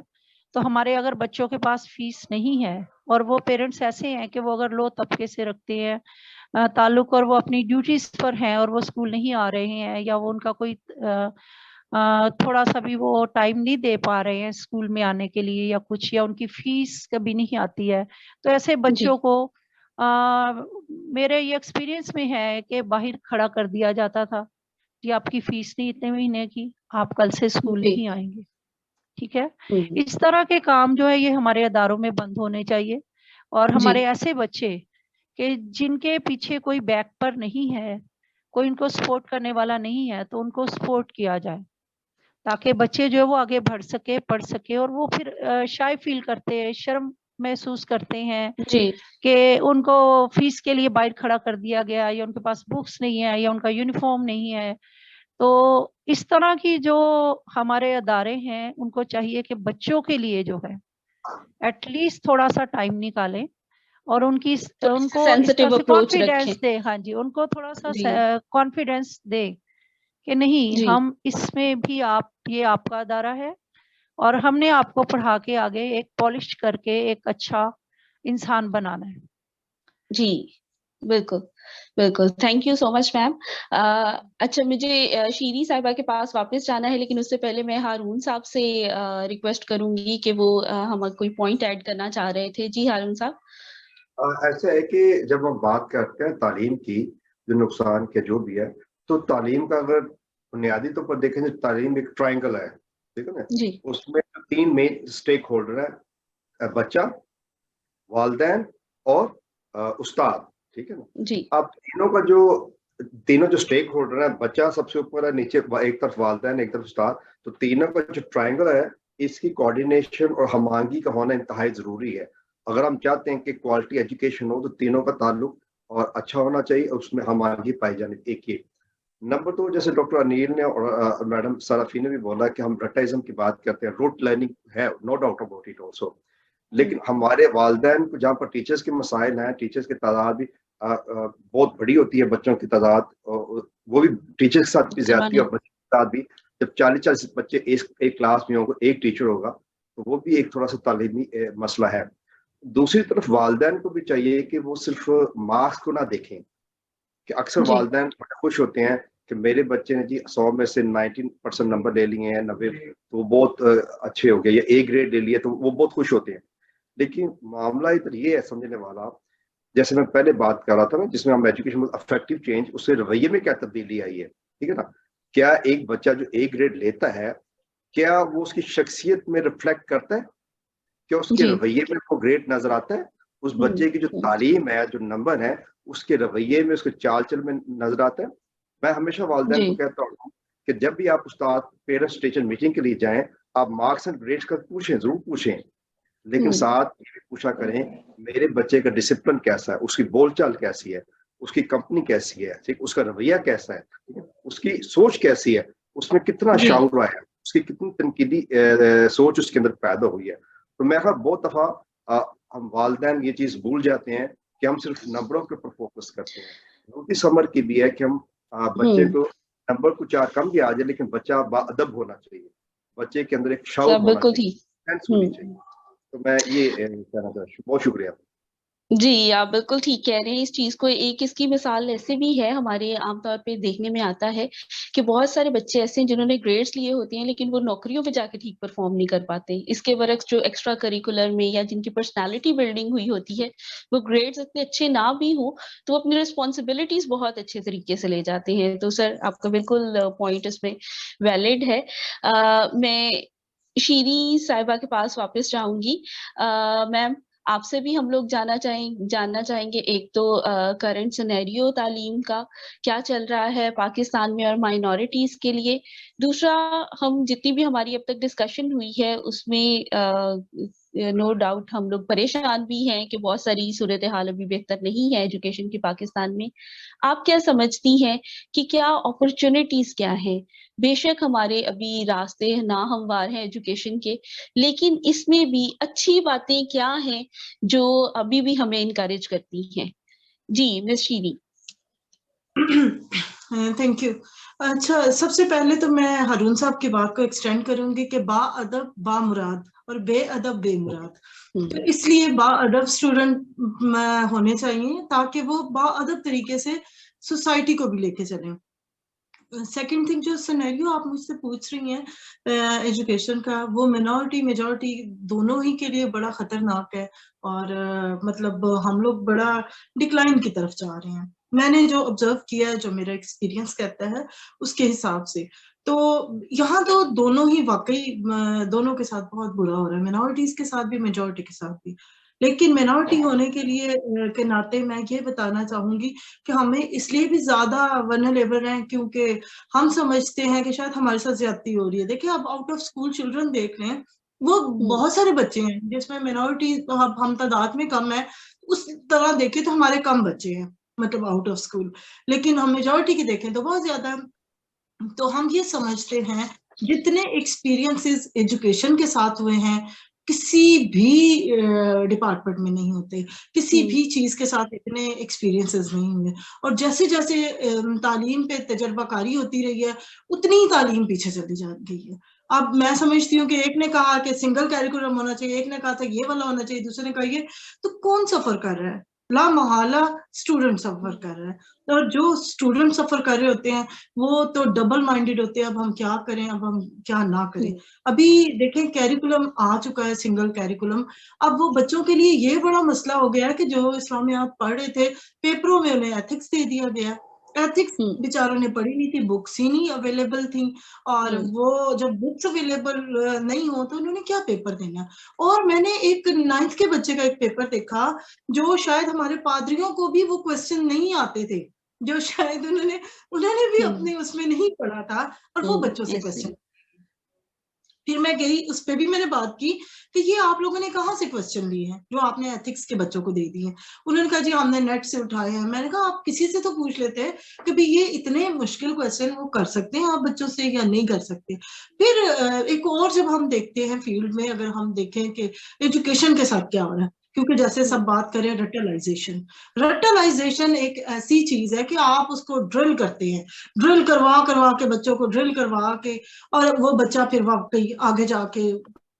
تو ہمارے اگر بچوں کے پاس فیس نہیں ہے, اور وہ پیرنٹس ایسے ہیں کہ وہ اگر لو طبقے سے رکھتے ہیں تعلق, اور وہ اپنی ڈیوٹیز پر ہیں اور وہ اسکول نہیں آ رہے ہیں, یا وہ ان کا کوئی تھوڑا سا بھی وہ ٹائم نہیں دے پا رہے ہیں اسکول میں آنے کے لیے یا کچھ, یا ان کی فیس کبھی نہیں آتی ہے, تو ایسے بچوں کو میرے یہ ایکسپیرینس میں ہے کہ باہر کھڑا کر دیا جاتا تھا کہ آپ کی فیس نہیں اتنے مہینے کی, آپ کل سے اسکول نہیں آئیں گے. ٹھیک ہے, اس طرح کے کام جو ہے یہ ہمارے اداروں میں بند ہونے چاہیے, اور ہمارے ایسے بچے کہ جن کے پیچھے کوئی بیک پر نہیں ہے, کوئی ان کو سپورٹ کرنے والا نہیں ہے, تو ان کو سپورٹ کیا جائے تاکہ بچے جو ہے وہ آگے بڑھ سکے, پڑھ سکے, اور وہ پھر شائع فیل کرتے ہیں, شرم محسوس کرتے ہیں کہ ان کو فیس کے لیے باہر کھڑا کر دیا گیا, یا ان کے پاس بکس نہیں ہے, یا ان کا یونیفارم نہیں ہے. تو اس طرح کی جو ہمارے ادارے ہیں ان کو چاہیے کہ بچوں کے لیے جو ہے ایٹ لیسٹ تھوڑا سا ٹائم نکالیں, اور ان کو اس طرح سے کانفیڈینس دے, ہاں جی, ان کو تھوڑا سا کانفیڈینس دے کہ نہیں, ہم اس میں بھی یہ آپ کا ادارہ ہے, اور ہم نے آپ کو پڑھا کے آگے ایک پالش کر کے ایک اچھا انسان بنانا ہے. جی بالکل بالکل, تھینک یو سو مچ میم. اچھا, مجھے شیری صاحبہ کے پاس واپس جانا ہے, لیکن اس سے پہلے میں ہارون صاحب سے ریکویسٹ کروں گی کہ وہ ہم کوئی پوائنٹ ایڈ کرنا چاہ رہے تھے. جی ہارون صاحب. ایسا ہے کہ جب ہم بات کرتے ہیں تعلیم کی, جو نقصان کے جو بھی ہے, تو تعلیم کا اگر بنیادی طور پر دیکھیں تو تعلیم ایک ٹرائنگل ہے, ٹھیک ہے نا, اس میں 3 مین اسٹیک ہولڈر ہے, بچہ, والدین اور استاد, ٹھیک ہے نا. اب تینوں جو اسٹیک ہولڈر ہیں, بچہ سب سے اوپر ہے, نیچے ایک طرف والدین, ایک طرف استاد, تو تینوں کا جو ٹرائنگل ہے اس کی کوآرڈینیشن اور ہم آہنگی کا ہونا انتہائی ضروری ہے. اگر ہم چاہتے ہیں کہ کوالٹی ایجوکیشن ہو تو تینوں کا تعلق اور اچھا ہونا چاہیے, اس میں ہم آہنگی پائی جانی. ایک یہ نمبر 2, جیسے ڈاکٹر انیل نے اور میڈم سرافی نے بھی بولا کہ ہم رٹائزم کی بات کرتے ہیں, روٹ لرننگ ہے, no doubt about it also, لیکن ہمارے والدین کو جہاں پر ٹیچرز کے مسائل ہیں, ٹیچرز کی تعداد بھی بہت بڑی ہوتی ہے, بچوں کی تعداد, وہ بھی ٹیچر کے ساتھ بھی زیادتی, اور بچوں کے ساتھ بھی جب 40 بچے ایک کلاس میں ہوں گے, ایک ٹیچر ہوگا, تو وہ بھی ایک تھوڑا سا تعلیمی مسئلہ ہے. دوسری طرف والدین کو بھی چاہیے کہ وہ صرف مارکس کو نہ دیکھیں, کہ اکثر والدین بڑے خوش ہوتے ہیں کہ میرے بچے نے 100 میں سے 19% نمبر لے لیے ہیں, 90, تو وہ بہت اچھے ہو گئے, یا A گریڈ لے لیے تو وہ بہت خوش ہوتے ہیں. لیکن معاملہ ادھر یہ ہے سمجھنے والا, جیسے میں پہلے بات کر رہا تھا نا, جس میں ہم ایجوکیشن افیکٹو چینج, اس سے رویے میں کیا تبدیلی آئی ہے, ٹھیک ہے نا. کیا ایک بچہ جو A گریڈ لیتا ہے, کیا وہ اس کی شخصیت میں ریفلیکٹ کرتا ہے, کیا اس کے رویے میں وہ گریڈ نظر آتا ہے, اس بچے کی جو تعلیم ہے, جو نمبر ہے, اس کے رویے میں, اس کے چال چل میں نظر آتا ہے. میں ہمیشہ والدین کو کہتا ہوں کہ جب بھی آپ استاد پیرنٹس ٹیچر میٹنگ کے لیے جائیں, آپ مارکس اینڈ گریڈس کا پوچھیں, ضرور پوچھیں, لیکن ساتھ یہ بھی پوچھا کریں میرے بچے کا ڈسپلن کیسا ہے, اس کی بول چال کیسی ہے, اس کی کمپنی کیسی ہے, ٹھیک, اس کا رویہ کیسا ہے, اس کی سوچ کیسی ہے, اس میں کتنا شعور ہے, اس کی کتنی تنقیدی سوچ اس کے اندر پیدا ہوئی ہے. تو میں بہت دفعہ ہم والدین یہ چیز بھول جاتے ہیں کہ ہم صرف نمبروں کے اوپر فوکس کرتے ہیں. روٹی سمر کی بھی ہے کہ ہم بچے کو نمبر کو 4 کم بھی آ جائے لیکن بچہ با ادب ہونا چاہیے, بچے کے اندر ایک شعور ہونا چاہیے, سینس ہونی چاہیے. تو میں یہ کہنا چاہتا ہوں. بہت شکریہ. جی آپ بالکل ٹھیک کہہ رہے ہیں. اس چیز کو ایک اس کی مثال ایسے بھی ہے, ہمارے عام طور پہ دیکھنے میں آتا ہے کہ بہت سارے بچے ایسے ہیں جنہوں نے گریڈس لیے ہوتے ہیں لیکن وہ نوکریوں پہ جا کے ٹھیک پرفارم نہیں کر پاتے. اس کے برعکس جو ایکسٹرا کریکولر میں یا جن کی پرسنالٹی بلڈنگ ہوئی ہوتی ہے, وہ گریڈس اتنے اچھے نہ بھی ہوں تو اپنی ریسپانسبلٹیز بہت اچھے طریقے سے لے جاتے ہیں. تو سر آپ کا بالکل پوائنٹ اس میں ویلڈ ہے. میں شیری صاحبہ کے پاس واپس جاؤں گی. میم آپ سے بھی ہم لوگ جاننا چاہیں گے, ایک تو کرنٹ سینیریو تعلیم کا کیا چل رہا ہے پاکستان میں اور مائنورٹیز کے لیے. دوسرا, ہم جتنی بھی ہماری اب تک ڈسکشن ہوئی ہے اس میں نو ڈاؤٹ ہم لوگ پریشان بھی ہیں کہ بہت ساری صورتحال ابھی بہتر نہیں ہے ایجوکیشن کی پاکستان میں. آپ کیا سمجھتی ہیں کہ کیا اپرچونٹیز کیا ہیں؟ بے شک ہمارے ابھی راستے ناہموار ہیں ایجوکیشن کے, لیکن اس میں بھی اچھی باتیں کیا ہیں جو ابھی بھی ہمیں انکریج کرتی ہیں؟ جی مس شیری. Thank you. اچھا, سب سے پہلے تو میں ہارون صاحب کی بات کو ایکسٹینڈ کروں گی کہ با ادب با مراد اور بے ادب بے مراد. تو اس لیے با ادب اسٹوڈنٹ ہونے چاہیے تاکہ وہ با ادب طریقے سے سوسائٹی کو بھی لے کے چلیں. سیکنڈ تھنگ, جو سینیریو آپ مجھ سے پوچھ رہی ہیں ایجوکیشن کا, وہ مینورٹی میجورٹی دونوں ہی کے لیے بڑا خطرناک ہے, اور مطلب ہم لوگ بڑا ڈکلائن کی طرف جا رہے ہیں. میں نے جو آبزرو کیا ہے, جو میرا ایکسپیرینس کہتا ہے اس کے حساب سے, تو یہاں تو دونوں ہی واقعی دونوں کے ساتھ بہت برا ہو رہا ہے, مینورٹیز کے ساتھ بھی میجورٹی کے ساتھ بھی. لیکن مینورٹی ہونے کے لیے کے ناطے میں یہ بتانا چاہوں گی کہ ہمیں اس لیے بھی زیادہ ونریبل ہیں کیونکہ ہم سمجھتے ہیں کہ شاید ہمارے ساتھ زیادتی ہو رہی ہے. دیکھیں آپ آؤٹ آف اسکول چلڈرن دیکھ لیں, وہ بہت سارے بچے ہیں جس میں مینورٹی ہم تعداد میں کم ہے, اس طرح دیکھیں تو ہمارے کم بچے ہیں مطلب آؤٹ آف اسکول, لیکن ہم میجورٹی کی دیکھیں تو بہت زیادہ. تو ہم یہ سمجھتے ہیں جتنے ایکسپیرینسز ایجوکیشن کے ساتھ ہوئے ہیں کسی بھی ڈپارٹمنٹ میں نہیں ہوتے, کسی بھی چیز کے ساتھ اتنے ایکسپیرینسز نہیں ہوئے. اور جیسے جیسے تعلیم پہ تجربہ کاری ہوتی رہی ہے اتنی ہی تعلیم پیچھے چلی جا گئی ہے. اب میں سمجھتی ہوں کہ ایک نے کہا کہ سنگل کیریکولم ہونا چاہیے, ایک نے کہا تھا یہ والا ہونا چاہیے, دوسرے نے کہا یہ, تو کون سفر کر رہا ہے؟ لا محالہ اسٹوڈنٹ سفر کر رہا ہے. اور جو اسٹوڈنٹ سفر کر رہے ہوتے ہیں وہ تو ڈبل مائنڈیڈ ہوتے ہیں, اب ہم کیا کریں, اب ہم کیا نہ کریں. ابھی دیکھیں کیریکولم آ چکا ہے سنگل کیریکولم, اب وہ بچوں کے لیے یہ بڑا مسئلہ ہو گیا ہے کہ جو اسلامیات پڑھ رہے تھے پیپروں میں انہیں ایتھکس دے دیا گیا. ایتھکس بیچاروں نے پڑھی نہیں تھی, بکس ہی نہیں اویلیبل تھیں, اور وہ جب بکس اویلیبل نہیں ہو تو انہوں نے کیا پیپر دینا. اور میں نے ایک 9th کے بچے کا ایک پیپر دیکھا جو شاید ہمارے پادریوں کو بھی وہ کوسچن نہیں آتے تھے, جو شاید انہوں نے بھی اپنے اس میں نہیں پڑھا تھا, اور وہ بچوں سے کوسچن. پھر میں گئی, اس پہ بھی میں نے بات کی کہ یہ آپ لوگوں نے کہاں سے کوسچن لیے ہیں جو آپ نے ایتھکس کے بچوں کو دے دی ہیں. انہوں نے کہا جی ہم نے نیٹ سے اٹھائے ہیں. میں نے کہا آپ کسی سے تو پوچھ لیتے ہیں کہ بھی یہ اتنے مشکل کوسچن وہ کر سکتے ہیں آپ بچوں سے یا نہیں کر سکتے. پھر ایک اور جب ہم دیکھتے ہیں فیلڈ میں, اگر ہم دیکھیں کہ ایجوکیشن کے ساتھ کیا ہو رہا ہے, کیونکہ جیسے سب بات کریں رٹلائزیشن ایک ایسی چیز ہے کہ آپ اس کو ڈرل کرتے ہیں, ڈرل کروا کے بچوں کو ڈرل کروا کے, اور وہ بچہ پھر واقعی آگے جا کے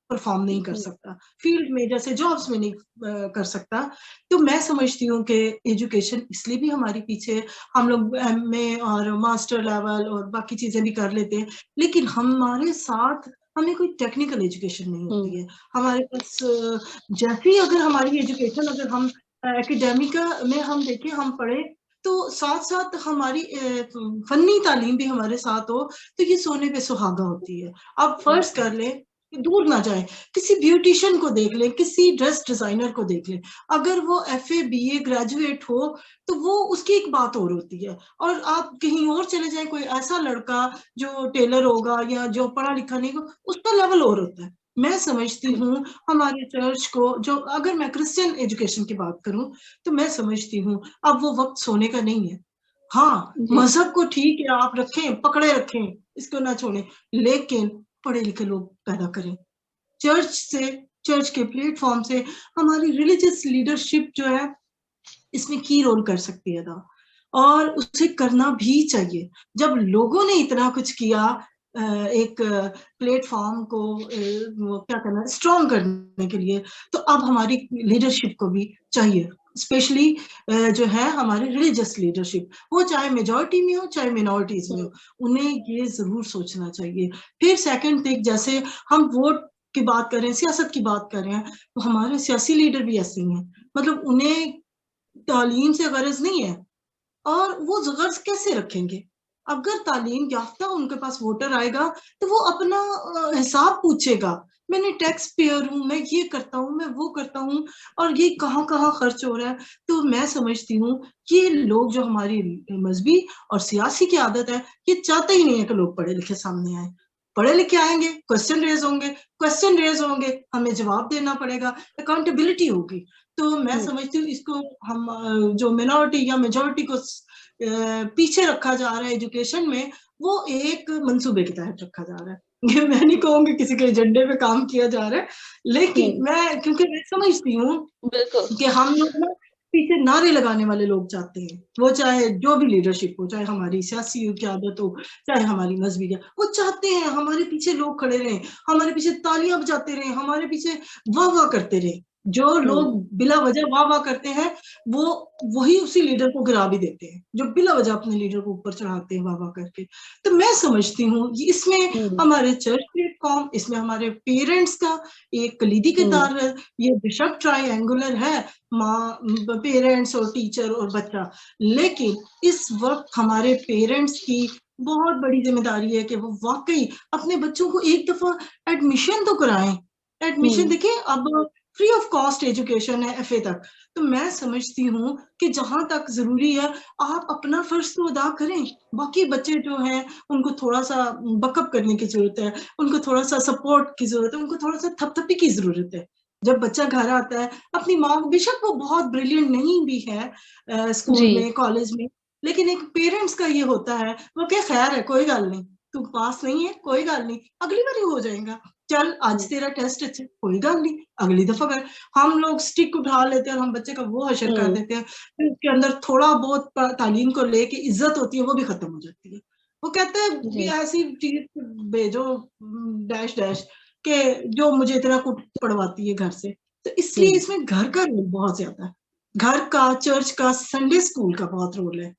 پرفارم نہیں کر سکتا فیلڈ میں, جیسے جابس میں نہیں کر سکتا. تو میں سمجھتی ہوں کہ ایجوکیشن اس لیے بھی ہماری پیچھے, ہم لوگ ایم اے اور ماسٹر لیول اور باقی چیزیں بھی کر لیتے ہیں, لیکن ہمارے ساتھ ہمیں کوئی ٹیکنیکل ایجوکیشن نہیں ہوتی ہے. ہمارے پاس جیسی اگر ہماری ایجوکیشن, اگر ہم اکیڈیمک میں ہم دیکھیں ہم پڑھیں تو ساتھ ساتھ ہماری فنی تعلیم بھی ہمارے ساتھ ہو تو یہ سونے پہ سہاگا ہوتی ہے. اب فرض کر لیں दूर ना जाएं, किसी ब्यूटिशियन को देख लें, किसी ड्रेस डिजाइनर को देख लें, अगर वो FA BA ग्रेजुएट हो तो वो उसकी एक बात और होती है, और आप कहीं और चले जाएं, कोई ऐसा लड़का जो टेलर होगा या जो पढ़ा लिखा नहीं हो, उसका लेवल और होता है। मैं समझती हूँ हमारे चर्च को, जो अगर मैं क्रिश्चियन एजुकेशन की बात करूं तो मैं समझती हूँ अब वो वक्त सोने का नहीं है। हाँ, मजहब को ठीक है आप रखें, पकड़े रखें, इसको ना छोड़ें, लेकिन पढ़े लिखे लोग पैदा करें। चर्च से, चर्च के प्लेटफॉर्म से हमारी रिलीजियस लीडरशिप जो है इसमें की रोल कर सकती है ना, और उसे करना भी चाहिए। जब लोगों ने इतना कुछ किया एक प्लेटफॉर्म को क्या करना, स्ट्रॉन्ग करने के लिए, तो अब हमारी लीडरशिप को भी चाहिए, स्पेशली जो है हमारी रिलीजियस लीडरशिप, वो चाहे मेजॉरिटी में हो चाहे मिनॉरिटीज में हो, उन्हें ये जरूर सोचना चाहिए। फिर सेकंड थिंग, जैसे हम वोट की बात कर रहे हैं, सियासत की बात कर रहे हैं, तो हमारे सियासी लीडर भी ऐसे ही हैं, मतलब उन्हें तालीम से गरज नहीं है, और वो गर्ज कैसे रखेंगे? अगर तालीम याफ्ता उनके पास वोटर आएगा तो वो अपना हिसाब पूछेगा, मैंने टैक्स पेयर हूँ, मैं ये करता हूँ, मैं वो करता हूँ, और ये कहाँ कहाँ खर्च हो रहा है। तो मैं समझती हूँ कि लोग जो हमारी मजहबी और सियासी की आदत है, ये चाहते ही नहीं है कि लोग पढ़े लिखे सामने आए। पढ़े लिखे आएंगे, क्वेश्चन रेज होंगे, हमें जवाब देना पड़ेगा, अकाउंटेबिलिटी होगी। तो मैं समझती हूँ इसको हम जो मिनॉरिटी या मेजॉरिटी को पीछे रखा जा रहा है एजुकेशन में, वो एक मंसूबे के तहत रखा जा रहा है। मैं नहीं कहूंगी किसी के एजेंडे पे काम किया जा रहा है, लेकिन क्योंकि मैं समझती हूँ कि हम लोग ना पीछे नारे लगाने वाले लोग चाहते हैं, वो चाहे जो भी लीडरशिप हो, चाहे हमारी सियासी क्यादत हो, चाहे हमारी मजहबी, वो चाहते हैं हमारे पीछे लोग खड़े रहे, हमारे पीछे तालियां बजाते रहे, हमारे पीछे वाह वाह करते रहे। जो लोग बिला वजह वाह वाह करते हैं वो वही उसी लीडर को गिरा भी देते हैं, जो बिला वजह अपने लीडर को ऊपर चढ़ाते हैं वाह वाह करके। तो मैं समझती हूँ इसमें हमारे चर्च प्लेटफॉर्म, इसमें हमारे पेरेंट्स का एक कलीदी किरदार है। ये बेशक ट्रायंगुलर है, माँ, पेरेंट्स और टीचर और बच्चा, लेकिन इस वक्त हमारे पेरेंट्स की बहुत बड़ी जिम्मेदारी है कि वो वाकई अपने बच्चों को एक दफा एडमिशन तो कराएं। एडमिशन देखिए, अब फ्री ऑफ कॉस्ट एजुकेशन है FA तक। तो मैं समझती हूँ कि जहां तक जरूरी है आप अपना फर्ज तो अदा करें, बाकी बच्चे जो हैं उनको थोड़ा सा बकअप करने की जरूरत है, उनको थोड़ा सा सपोर्ट की जरूरत है, उनको थोड़ा सा थपथपी की जरूरत है। जब बच्चा घर आता है अपनी माँ, बेशक वो बहुत ब्रिलियंट नहीं भी है स्कूल में कॉलेज में, लेकिन एक पेरेंट्स का ये होता है, वो क्या खैर है, कोई गल नहीं, तू पास नहीं है कोई गल नहीं, अगली बार हो जाएगा, चल आज तेरा टेस्ट अच्छा, कोई गल नहीं, अगली दफा कर। हम लोग स्टिक उठा लेते हैं और हम बच्चे का वो हशर कर देते हैं, फिर उसके अंदर थोड़ा बहुत तालीम को लेके इज्जत होती है वो भी खत्म हो जाती है। वो कहते हैं ऐसी चीज भेजो डैश डैश के जो मुझे इतना कुछ पढ़वाती है घर से। तो इसलिए इसमें घर का रोल बहुत ज्यादा है, घर का, चर्च का, संडे स्कूल का बहुत रोल है।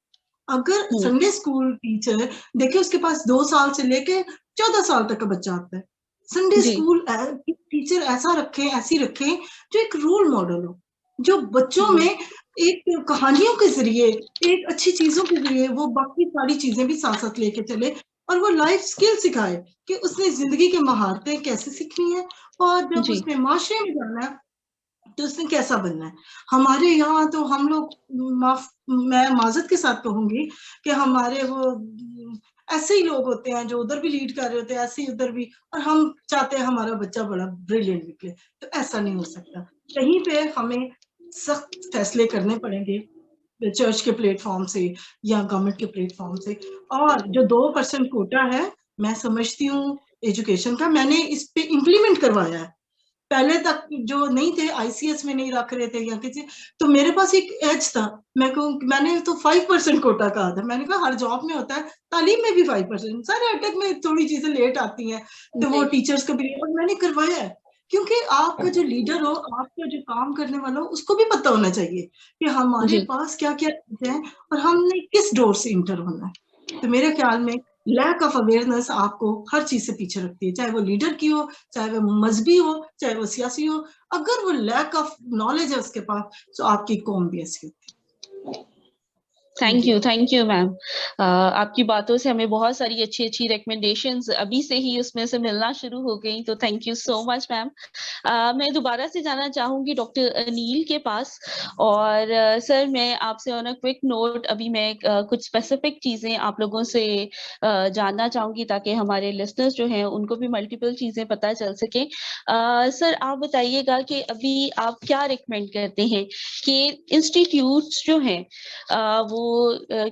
अगर संडे स्कूल टीचर देखिए, उसके पास 2 साल से लेके 14 साल तक का बच्चा आता है, संडे स्कूल टीचर ऐसा रखें, ऐसी रखें जो एक रोल मॉडल हो, जो बच्चों में एक कहानियों के जरिए, एक अच्छी चीजों के जरिए वो बाकी सारी चीजें भी साथ साथ लेके चले, और वो लाइफ स्किल सिखाए कि उसने जिंदगी के महारतें कैसे सीखनी है, और जब उसने माशरे में जाना है तो उसने कैसा बनना है। हमारे यहाँ तो हम लोग, मैं माजरत के साथ कहूंगी कि हमारे वो ऐसे ही लोग होते हैं जो उधर भी लीड कर रहे होते हैं, ऐसे ही उधर भी, और हम चाहते हैं हमारा बच्चा बड़ा ब्रिलियंट निकले। तो ऐसा नहीं हो सकता, कहीं पे हमें सख्त फैसले करने पड़ेंगे चर्च के प्लेटफॉर्म से या गवर्नमेंट के प्लेटफॉर्म से। और जो 2% कोटा है, मैं समझती हूँ एजुकेशन का, मैंने इस पे इम्प्लीमेंट करवाया है। पहले तक जो नहीं थे, ICS में नहीं रख रहे थे या किसी, तो मेरे पास एक एज था, मैंने तो 5% कोटा कहा था। मैंने कहा हर जॉब में होता है, तालीम में भी 5%, सारे अटक में थोड़ी चीजें लेट आती हैं, तो वो टीचर्स का भी, और मैंने करवाया है, क्योंकि आपका जो लीडर हो, आपका जो काम करने वाला हो, उसको भी पता होना चाहिए कि हमारे पास क्या क्या है और हमने किस डोर से इंटर होना है। तो मेरे ख्याल में लैक ऑफ अवेयरनेस आपको हर चीज से पीछे रखती है, चाहे वो लीडर की हो, चाहे वो मजहबी हो, चाहे वो सियासी हो। अगर वो लैक ऑफ नॉलेज है उसके पास, तो आपकी कौम भी ऐसी होती है। Thank you ma'am. आपकी बातों से हमें बहुत सारी अच्छी अच्छी रिकमेंडेशंस अभी से ही उसमें से मिलना शुरू हो गई, तो thank you so much ma'am. मैं दोबारा से जाना चाहूंगी डॉक्टर अनिल के पास, और सर मैं आपसे ऑन अ क्विक नोट अभी मैं कुछ स्पेसिफिक चीजें आप लोगों से जानना चाहूंगी ताकि हमारे लिसनर्स जो हैं उनको भी मल्टीपल चीजें पता चल सके। सर आप बताइएगा कि अभी आप क्या रिकमेंड करते हैं कि इंस्टीट्यूट्स जो हैं वो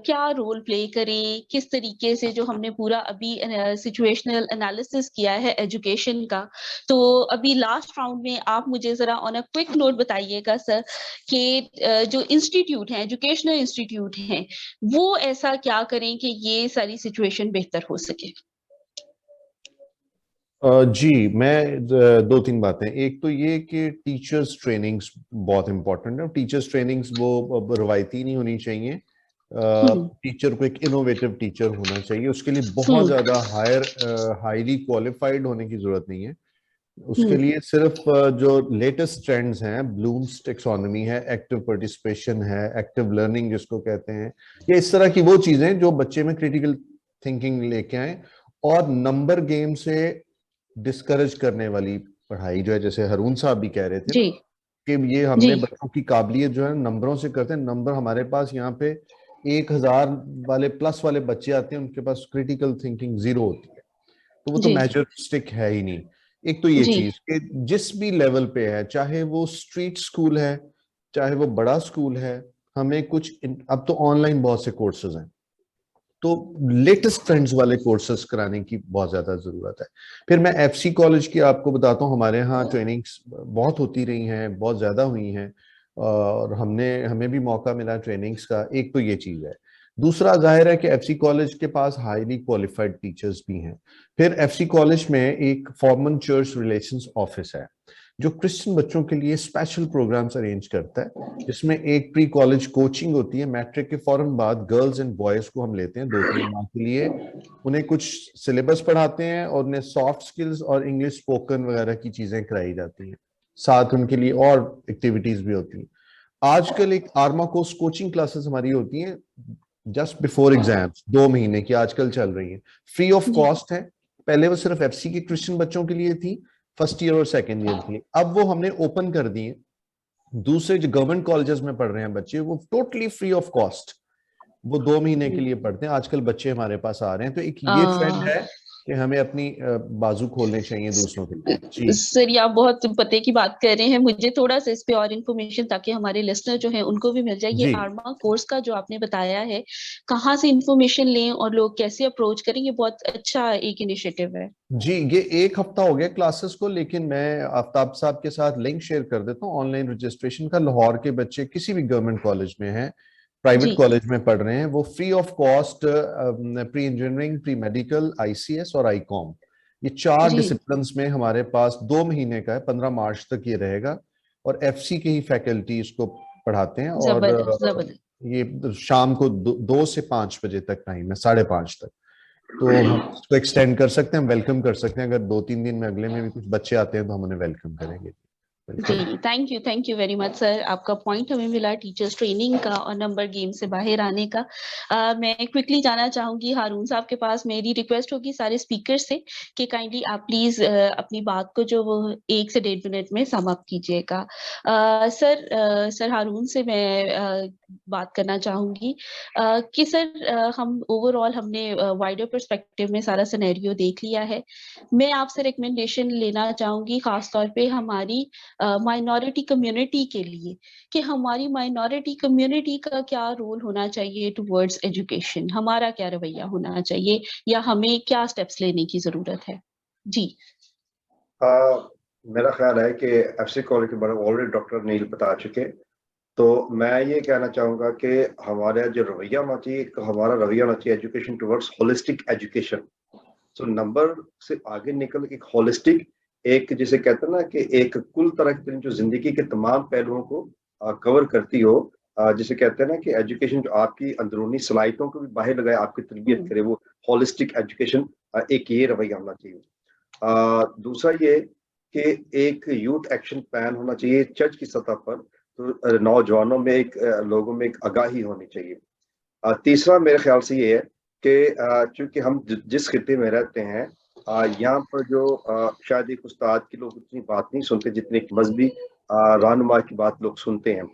क्या रोल प्ले करें, किस तरीके से, जो हमने पूरा अभी सिचुएशनल एनालिसिस किया है एजुकेशन का, तो अभी लास्ट राउंड में आप मुझे जरा ऑन अ क्विक नोट बताइएगा सर कि जो इंस्टीट्यूट हैं, एजुकेशनल इंस्टीट्यूट हैं, वो ऐसा क्या करें कि ये सारी सिचुएशन बेहतर हो सके। जी, मैं दो तीन बातें, एक तो ये कि टीचर्स ट्रेनिंग्स बहुत इंपॉर्टेंट है। टीचर्स ट्रेनिंग्स वो रवायती नहीं होनी चाहिए। टीचर को एक इनोवेटिव टीचर होना चाहिए, उसके लिए बहुत ज्यादा हाईली क्वालिफाइड होने की जरूरत नहीं है। उसके लिए सिर्फ जो लेटेस्ट ट्रेंड्स हैं, ब्लूम्स टेक्सोनॉमी है, एक्टिव पार्टिसिपेशन है, एक्टिव लर्निंग जिसको कहते हैं, ये इस तरह की वो चीजें जो बच्चे में क्रिटिकल थिंकिंग लेके आए, और नंबर गेम से डिस्करेज करने वाली पढ़ाई जो है, जैसे हरून साहब भी कह रहे थे जी कि ये हमने जी बच्चों की काबिलियत जो है नंबरों से करते हैं। नंबर हमारे पास यहाँ पे 1000 वाले प्लस वाले बच्चे आते हैं, उनके पास क्रिटिकल थिंकिंग 0 होती है, तो वो तो जी मेजर स्टिक है ही नहीं। एक तो ये जी चीज कि जिस भी लेवल पे है, चाहे वो स्ट्रीट स्कूल है चाहे वो बड़ा स्कूल है, हमें कुछ अब तो ऑनलाइन बहुत से कोर्सेज हैं, तो लेटेस्ट ट्रेंड्स वाले कोर्सेज कराने की बहुत ज्यादा जरूरत है। फिर मैं एफसी कॉलेज की आपको बताता हूँ, हमारे यहाँ ट्रेनिंग्स बहुत होती रही हैं, बहुत ज्यादा हुई हैं, और हमें भी मौका मिला ट्रेनिंग्स का। एक तो ये चीज है। दूसरा, जाहिर है कि एफसी कॉलेज के पास हाईली क्वालिफाइड टीचर्स भी हैं। फिर एफसी कॉलेज में एक फॉर्मन चर्च रिलेशंस ऑफिस है जो क्रिश्चियन बच्चों के लिए स्पेशल प्रोग्राम्स अरेंज करता है, जिसमें एक प्री कॉलेज कोचिंग होती है। मैट्रिक के फौरन बाद गर्ल्स एंड बॉयज को हम लेते हैं 2-3 माह के लिए, उन्हें कुछ सिलेबस पढ़ाते हैं और उन्हें सॉफ्ट स्किल्स और इंग्लिश स्पोकन वगैरह की चीजें कराई जाती हैं, साथ उनके लिए और एक्टिविटीज भी होती हैं। आजकल एक आर्मा कोर्स कोचिंग क्लासेस हमारी होती हैं जस्ट बिफोर एग्जाम्स, 2 महीने की आजकल चल रही है, फ्री ऑफ कॉस्ट है। पहले वो सिर्फ एफसी के क्रिश्चियन बच्चों के लिए थी, फर्स्ट ईयर और सेकेंड ईयर के लिए, अब वो हमने ओपन कर दी है। दूसरे जो गवर्नमेंट कॉलेजेस में पढ़ रहे हैं बच्चे, वो टोटली फ्री ऑफ कॉस्ट, वो 2 महीने के लिए पढ़ते हैं। आजकल बच्चे हमारे पास आ रहे हैं, तो एक ये ट्रेंड है कि हमें अपनी बाजू खोलने चाहिए दूसरों के लिए। जी सर, ये आप बहुत पते की बात कर रहे हैं। मुझे थोड़ा सा इस पे और इन्फॉर्मेशन, ताकि हमारे लिसनर जो है उनको भी मिल जाए। ये जी आर्मा कोर्स का जो आपने बताया है, कहाँ से इन्फॉर्मेशन लें और लोग कैसे अप्रोच करें, ये बहुत अच्छा एक इनिशिएटिव है। जी, ये 1 हफ्ता हो गया क्लासेस को, लेकिन मैं आफ्ताब साहब के साथ लिंक शेयर कर देता हूँ ऑनलाइन रजिस्ट्रेशन का। लाहौर के बच्चे किसी भी गवर्नमेंट कॉलेज में हैं, प्राइवेट जी कॉलेज में पढ़ रहे हैं, वो free of cost pre engineering, pre medical, ICS और आईकॉम, ये 4 जी डिसिप्लिन्स में हमारे पास 2 महीने का है, 15 मार्च तक ये रहेगा। और एफसी के ही फैकल्टी इसको पढ़ाते हैं, और जबरदस्त जबरदस्त। ये शाम को 2 से 5 बजे तक टाइम है, 5:30 तक। तो हम इसको एक्सटेंड कर सकते हैं, हम वेलकम कर सकते हैं। अगर 2-3 दिन में अगले में भी कुछ बच्चे आते हैं तो हम उन्हें वेलकम करेंगे। जी, thank you very much sir. आपका पॉइंट हमें मिला टीचर्स ट्रेनिंग का और नंबर गेम से बाहर आने का। मैं क्विकली जाना चाहूंगी हारून साहब के पास। मेरी रिक्वेस्ट होगी सारे स्पीकर से कि काइंडली आप प्लीज अपनी बात को जो वो 1 से 1.5 मिनट में सम अप कीजिएगा। सर हारून से मैं बात करना चाहूंगी कि सर हम ओवरऑल हमने वाइडर पर्सपेक्टिव में सारा सिनेरियो देख लिया है। मैं आपसे रिकमेंडेशन लेना चाहूंगी खासतौर पे हमारी माइनॉरिटी कम्युनिटी के लिए, कि हमारी माइनॉरिटी कम्युनिटी का क्या रोल होना चाहिए टुवर्ड्स एजुकेशन, हमारा क्या रवैया होना चाहिए, या हमें क्या स्टेप्स लेने की जरूरत है। जी मेरा ख्याल है कि एफसी कॉलेज के बारे में ऑलरेडी डॉक्टर नील बता चुके, तो मैं ये कहना चाहूँगा कि हमारा जो रवैया होना चाहिए, हमारा रवैया होना चाहिए education towards holistic education. So number से आगे निकल एक होलिस्टिक, एक जिसे कहते हैं ना कि एक कुल तरह की जो जिंदगी के तमाम पहलुओं को कवर करती हो, जिसे कहते हैं ना कि एजुकेशन जो आपकी अंदरूनी सलाहियतों को भी बाहर लगाए, आपकी तरबियत करे, वो होलिस्टिक एजुकेशन, एक ये रवैया होना चाहिए। दूसरा ये कि एक यूथ एक्शन प्लान होना चाहिए चर्च की सतह पर, तो नौजवानों में लोगों में एक आगाही होनी चाहिए। तीसरा मेरे ख्याल से ये है कि चूंकि हम जिस खिते में रहते हैं यहाँ पर जो शायद एक उस्ताद की लोग उतनी बात नहीं सुनते जितनी एक मजहबी रहनुमा की बात लोग सुनते हैं।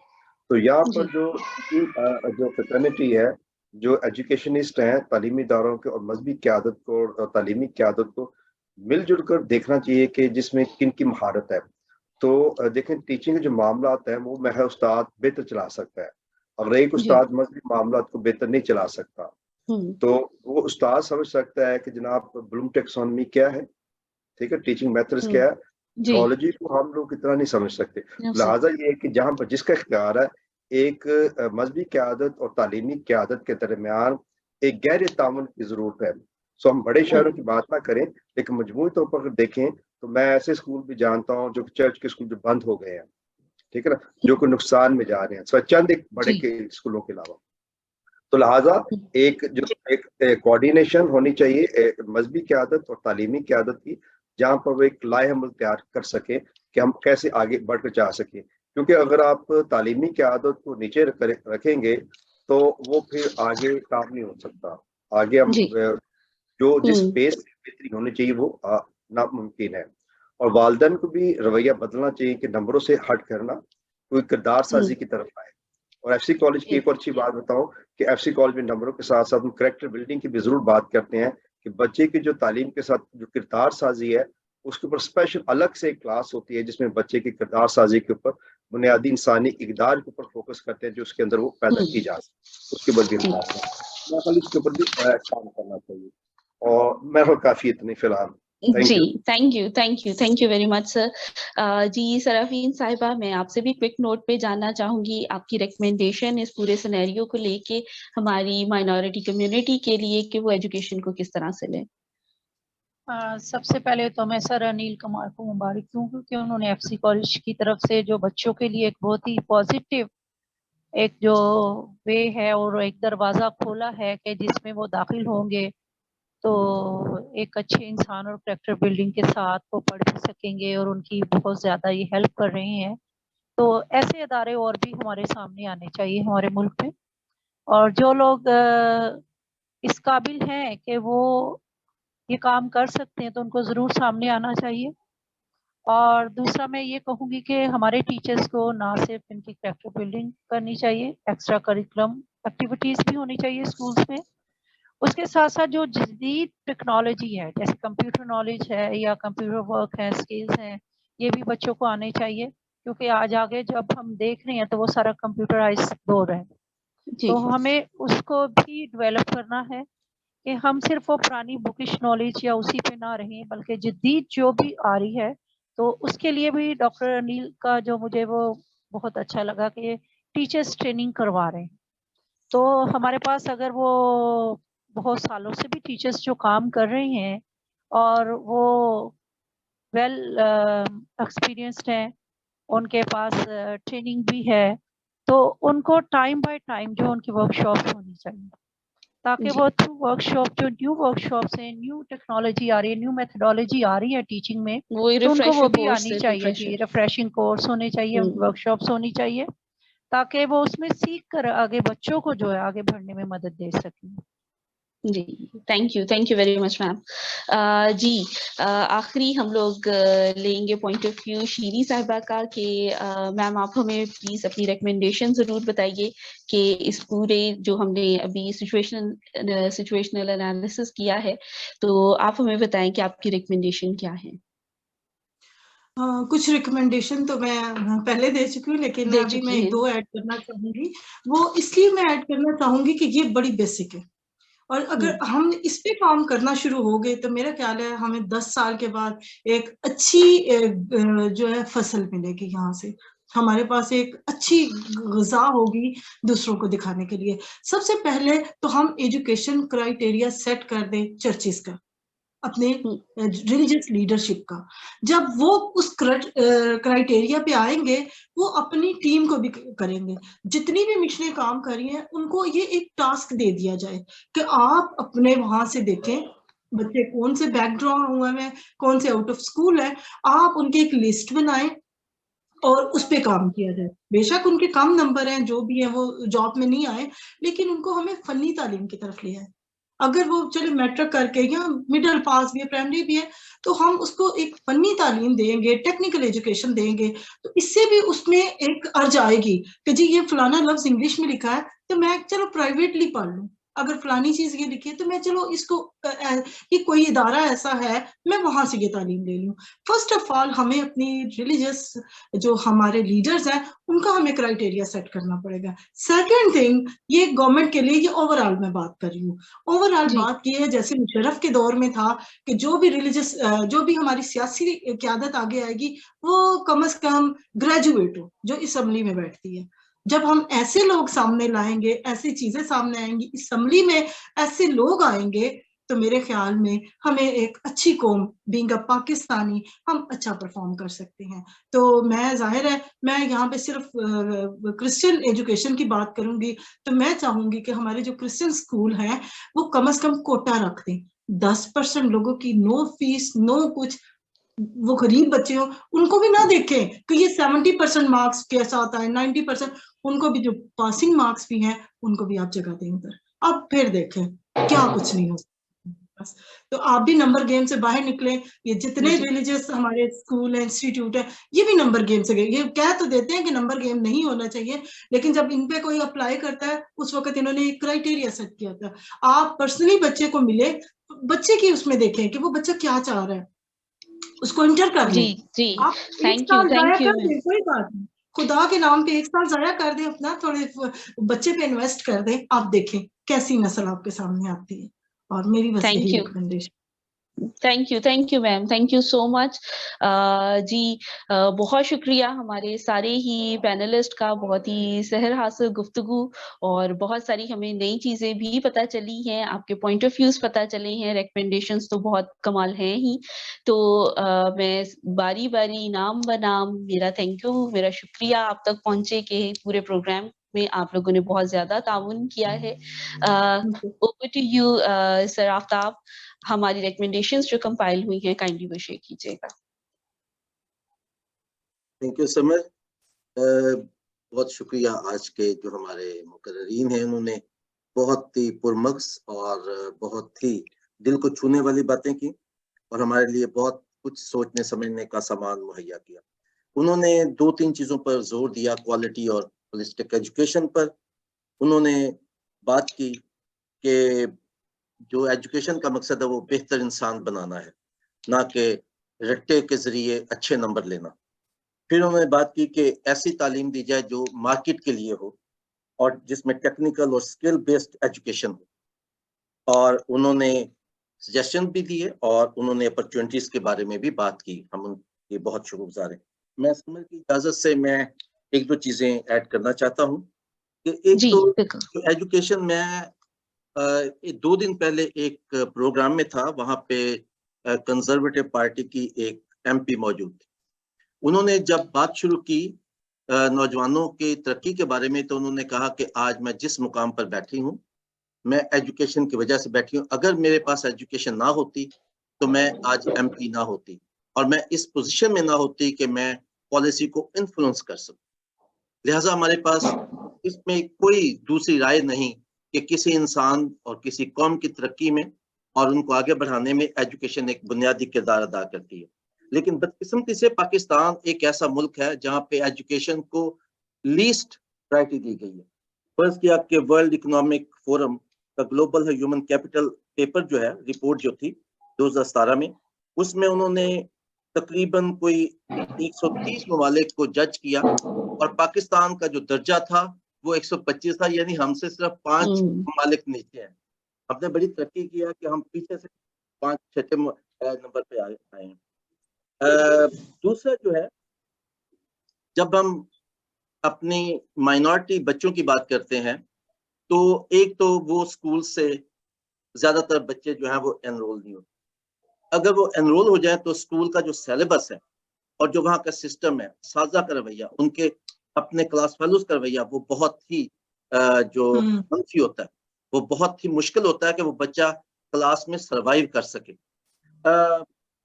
तो यहाँ पर जो फ्रेटर्निटी है, जो एजुकेशनिस्ट हैं, तालीमी इदारों के और मजहबी क़यादत को और तालीमी क़यादत को मिलजुल कर देखना चाहिए कि जिसमें किन की महारत है। तो देखें, टीचिंग के जो मामलात हैं वो महज उस्ताद बेहतर चला सकता है, अगर एक उस्ताद मजहबी मामलात को बेहतर नहीं चला सकता तो वो उस्ताद समझ सकता है कि जनाब ब्लूम टेक्सोनॉमी क्या है, ठीक है, टीचिंग मेथड्स क्या है, थियोलॉजी को हम लोग इतना नहीं समझ सकते। लिहाजा ये है कि जहाँ पर जिसका इख्तियार है, एक मजहबी क़यादत और तालीमी क़यादत के दरमियान एक गहरे ताउन की जरूरत है। सो हम बड़े शहरों की बात ना करें, लेकिन मजमूई तौर पर अगर देखें तो मैं ऐसे स्कूल भी जानता हूँ जो चर्च के स्कूल जो बंद हो गए हैं, ठीक है ना, जो कि नुकसान में जा रहे हैं, सो चंद एक बड़े के स्कूलों के अलावा। तो लिहाजा एक कोऑर्डिनेशन होनी चाहिए मजहबी क़यादत और तालीमी क़यादत की, जहाँ पर वो एक लाएहमल तैयार कर सके कि हम कैसे आगे बढ़कर जा सकें। क्योंकि अगर आप तालीमी क़यादत को नीचे रखेंगे तो वो फिर आगे काम नहीं हो सकता। आगे हम जो जिस पेस से बेहतरी होनी चाहिए वो नामुमकिन है। और वालिदैन को भी रवैया बदलना चाहिए कि नंबरों से हट करना, कोई किरदार साजी की तरफ आए। और एफसी कॉलेज की एक और अच्छी बात बताऊं कि एफसी कॉलेज में नंबरों के साथ साथ हम कैरेक्टर बिल्डिंग की भी जरूर बात करते हैं कि बच्चे की जो तालीम के साथ जो किरदार साजी है उसके ऊपर स्पेशल अलग से एक क्लास होती है जिसमें बच्चे की किरदार साजी के ऊपर बुनियादी इंसानी इक़दार के ऊपर फोकस करते हैं, जो उसके अंदर वो पैदा की जा सके, उसके ऊपर भी क्लास है, इसके ऊपर भी काम करना चाहिए। और मैं काफी इतनी फिलहाल जी, thank you very much sir. जी सराफीन साहिबा, मैं आपसे भी क्विक नोट पे जानना चाहूंगी आपकी रिकमेंडेशन इस पूरे सिनेरियो को लेके हमारी माइनॉरिटी कम्युनिटी के लिए कि वो एजुकेशन को किस तरह से लें। सबसे पहले तो मैं सर अनिल कुमार को मुबारक दूं क्योंकि उन्होंने एफसी कॉलेज की तरफ से जो बच्चों के लिए एक बहुत ही पॉजिटिव एक जो वे है और एक दरवाज़ा खोला है कि जिसमें वो दाखिल होंगे तो एक अच्छे इंसान और कैरेक्टर बिल्डिंग के साथ वो पढ़ भी सकेंगे और उनकी बहुत ज़्यादा ये हेल्प कर रहे हैं। तो ऐसे इदारे और भी हमारे सामने आने चाहिए हमारे मुल्क में, और जो लोग इस काबिल हैं कि वो ये काम कर सकते हैं तो उनको ज़रूर सामने आना चाहिए। और दूसरा मैं ये कहूँगी कि हमारे टीचर्स को ना सिर्फ इनकी कैरेक्टर बिल्डिंग करनी चाहिए, एक्स्ट्रा करिकुलम एक्टिविटीज़ भी होनी चाहिए स्कूल्स में। उसके साथ साथ जो जदीद टेक्नोलॉजी है जैसे कंप्यूटर नॉलेज है या कंप्यूटर वर्क है, स्किल्स हैं, ये भी बच्चों को आने चाहिए क्योंकि आज आगे जब हम देख रहे हैं तो वो सारा कंप्यूटराइज दौर है। तो हमें उसको भी डेवलप करना है कि हम सिर्फ वो पुरानी बुकिश नॉलेज या उसी पे ना रहें बल्कि जदीद जो भी आ रही है तो उसके लिए भी डॉक्टर अनिल का जो मुझे वो बहुत अच्छा लगा कि टीचर्स ट्रेनिंग करवा रहे हैं। तो हमारे पास अगर वो बहुत सालों से भी टीचर्स जो काम कर रहे हैं और वो वेल एक्सपीरियंस्ड हैं, उनके पास ट्रेनिंग भी है, तो उनको टाइम बाय टाइम जो उनकी वर्कशॉप होनी चाहिए ताकि वो थ्रू वर्कशॉप जो न्यू वर्कशॉप्स हैं, न्यू टेक्नोलॉजी आ रही है, न्यू मेथडोलॉजी आ रही है टीचिंग में, तो उनको वो भी आनी चाहिए जी। रिफ्रेशिंग कोर्स होने चाहिए, वर्कशॉप्स होनी चाहिए ताकि वो उसमें सीख कर आगे बच्चों को जो है आगे बढ़ने में मदद दे सकें। जी thank you very much ma'am. जी आखिरी हम लोग लेंगे पॉइंट ऑफ व्यू शीरी साहिबा का कि मैम आप हमें प्लीज अपनी रिकमेंडेशन जरूर बताइए कि इस पूरे जो हमने अभी सिचुएशनल एनालिसिस किया है तो आप हमें बताएं कि आपकी रिकमेंडेशन क्या है। कुछ रिकमेंडेशन तो मैं पहले दे चुकी हूँ लेकिन अभी मैं 2 ऐड करना चाहूंगी। वो इसलिए मैं ऐड करना चाहूंगी कि ये बड़ी बेसिक है और अगर हम इस पे काम करना शुरू हो गए तो मेरा ख्याल है हमें 10 साल के बाद एक अच्छी जो है फसल मिलेगी। यहाँ से हमारे पास एक अच्छी ग़िज़ा होगी दूसरों को दिखाने के लिए। सबसे पहले तो हम एजुकेशन क्राइटेरिया सेट कर दें चर्चिस का, अपने रिलीजियस लीडरशिप का। जब वो उस क्राइटेरिया पे आएंगे वो अपनी टीम को भी करेंगे। जितनी भी मिशनें काम कर रही हैं उनको ये एक टास्क दे दिया जाए कि आप अपने वहां से देखें बच्चे कौन से बैकग्राउंड हुए हैं, कौन से आउट ऑफ स्कूल है, आप उनकी एक लिस्ट बनाएं اور اس پہ کام کیا جائے. بے شک ان کے کم نمبر ہیں، جو بھی ہیں وہ جاب میں نہیں آئے، لیکن ان کو ہمیں فنی تعلیم کی طرف لیا ہے. اگر وہ چلے میٹرک کر کے یا مڈل پاس بھی ہے، پرائمری بھی ہے، تو ہم اس کو ایک فنی تعلیم دیں گے، ٹیکنیکل ایجوکیشن دیں گے، تو اس سے بھی اس میں ایک ارج آئے گی کہ جی یہ فلانا لفظ انگلش میں لکھا ہے تو میں چلو پرائیویٹلی پڑھ لوں. اگر فلانی چیز یہ لکھی ہے تو میں چلو اس کو یہ کوئی ادارہ ایسا ہے میں وہاں سے یہ تعلیم لے لوں. فرسٹ آف آل ہمیں اپنی ریلیجیس جو ہمارے لیڈرز ہیں ان کا ہمیں کرائٹیریا سیٹ کرنا پڑے گا. سیکنڈ تھنگ، یہ گورنمنٹ کے لیے، یہ اوور آل میں بات کر رہی ہوں. اوور آل جی بات یہ ہے جیسے مشرف کے دور میں تھا کہ جو بھی ریلیجیس جو بھی ہماری سیاسی قیادت آگے آئے گی وہ کم از کم گریجویٹ ہو جو اسمبلی میں بیٹھتی ہے. جب ہم ایسے لوگ سامنے لائیں گے، ایسی چیزیں سامنے آئیں گی، اسمبلی میں ایسے لوگ آئیں گے، تو میرے خیال میں ہمیں ایک اچھی قوم بینگ اے پاکستانی ہم اچھا پرفارم کر سکتے ہیں. تو میں ظاہر ہے میں یہاں پہ صرف کرسچن ایجوکیشن کی بات کروں گی، تو میں چاہوں گی کہ ہمارے جو کرسچن اسکول ہیں وہ کم از کم کوٹا رکھ دیں. 10% لوگوں کی نو فیس نو کچھ، وہ غریب بچے ہوں ان کو بھی نہ دیکھیں کہ یہ 70% مارکس کیسا آتا ہے، 90%، ان کو بھی جو پاسنگ مارکس بھی ہیں ان کو بھی آپ جگہ دیں ادھر. اب پھر دیکھیں کیا کچھ نہیں ہو سکتا. تو آپ بھی نمبر گیم سے باہر نکلیں. یہ جتنے جی ریلیجیس ہمارے اسکول ہیں، انسٹیٹیوٹ ہیں، یہ بھی نمبر گیم سے گئے. یہ کہہ تو دیتے ہیں کہ نمبر گیم نہیں ہونا چاہیے، لیکن جب ان پہ کوئی اپلائی کرتا ہے اس وقت انہوں نے ایک کرائٹیریا سیٹ کیا تھا. آپ پرسنلی بچے کو ملے، بچے کی اس میں دیکھیں کہ وہ بچہ کیا چاہ رہا ہے، اس کو انٹر کر جی لیں. جی آپ ایک تھینک یو سال ضائع تھینک یو کر دیں، کوئی بات نہیں، خدا کے نام پہ ایک سال ضائع کر دیں اپنا، تھوڑے بچے پہ انویسٹ کر دیں. آپ دیکھیں کیسی نسل آپ کے سامنے آتی ہے. اور میری بس تھینک یہی you recommendation. Thank you ma'am, thank you so much. جی بہت شکریہ ہمارے سارے ہی پینلسٹ کا، بہت ہی سحر حاصل گفتگو، اور بہت ساری ہمیں نئی چیزیں بھی پتہ چلی ہیں، آپ کے پوائنٹ آف ویوز پتہ چلے ہیں، ریکمنڈیشنز تو بہت کمال ہیں ہی. تو میں باری باری نام بنام میرا تھینک یو، میرا شکریہ آپ تک پہنچے کہ پورے پروگرام میں آپ لوگوں نے بہت زیادہ تعاون کیا ہے. اوور ٹو یو سر آفتاب، ہماری ریکمنڈیشنز جو کمپائل ہوئی ہیں کائنڈلی وہ شیئر کیجیے گا. تھینک یو سمر. بہت شکریہ. آج کے جو ہمارے مقررین ہیں انہوں نے بہت ہی پرمغز اور بہت ہی دل کو چھونے والی باتیں کی، اور ہمارے لیے بہت کچھ سوچنے سمجھنے کا سامان مہیا کیا. انہوں نے 2-3 چیزوں پر زور دیا، کوالٹی اور ہولسٹک ایجوکیشن پر. انہوں نے بات کی کہ جو ایجوکیشن کا مقصد ہے وہ بہتر انسان بنانا ہے، نہ کہ رٹے کے ذریعے اچھے نمبر لینا. پھر انہوں نے بات کی کہ ایسی تعلیم دی جائے جو مارکیٹ کے لیے ہو اور جس میں ٹیکنیکل اور اسکل بیسڈ ایجوکیشن ہو. اور انہوں نے سجیشن بھی دیے اور انہوں نے اپرچونٹیز کے بارے میں بھی بات کی. ہم ان کے بہت شکر گزار ہیں. میں سمر کی اجازت سے میں 1-2 چیزیں ایڈ کرنا چاہتا ہوں کہ ایک جی تو بالکل. ایجوکیشن میں 2 دن پہلے ایک پروگرام میں تھا، وہاں پہ کنزرویٹو پارٹی کی ایک ایم پی موجود تھی. انہوں نے جب بات شروع کی نوجوانوں کی ترقی کے بارے میں تو انہوں نے کہا کہ آج میں جس مقام پر بیٹھی ہوں میں ایجوکیشن کی وجہ سے بیٹھی ہوں. اگر میرے پاس ایجوکیشن نہ ہوتی تو میں آج ایم پی نہ ہوتی اور میں اس پوزیشن میں نہ ہوتی کہ میں پالیسی کو انفلوئنس کر سکوں. لہٰذا ہمارے پاس اس میں کوئی دوسری رائے نہیں کہ کسی انسان اور کسی قوم کی ترقی میں اور ان کو آگے بڑھانے میں ایجوکیشن ایک بنیادی کردار ادا کرتی ہے. لیکن بدقسمتی سے پاکستان ایک ایسا ملک ہے جہاں پہ ایجوکیشن کو لیسٹ پرائرٹی دی گئی ہے. فرض کیا کہ ورلڈ اکنامک فورم کا گلوبل ہیومن کیپٹل پیپر جو ہے، رپورٹ جو تھی 2017 میں، اس میں انہوں نے تقریباً کوئی 130 ممالک کو جج کیا اور پاکستان کا جو درجہ تھا وہ 125 تھا، یعنی ہم سے صرف 5 ممالک نیچے ہیں. ہم نے بڑی ترقی کیا کہ ہم پیچھے سے 5-6 نمبر پہ آئے ہیں. دوسرا جو ہے، جب ہم اپنی مائنورٹی بچوں کی بات کرتے ہیں تو ایک تو وہ اسکول سے زیادہ تر بچے جو ہیں وہ انرول نہیں ہوتے. اگر وہ انرول ہو جائے تو اسکول کا جو سیلیبس ہے اور جو وہاں کا سسٹم ہے، اساتذہ کا رویہ، ان کے اپنے کلاس فیلوز کا رویہ، وہ بہت ہی جو منفی ہوتا ہے. وہ بہت ہی مشکل ہوتا ہے کہ وہ بچہ کلاس میں سروائیو کر سکے.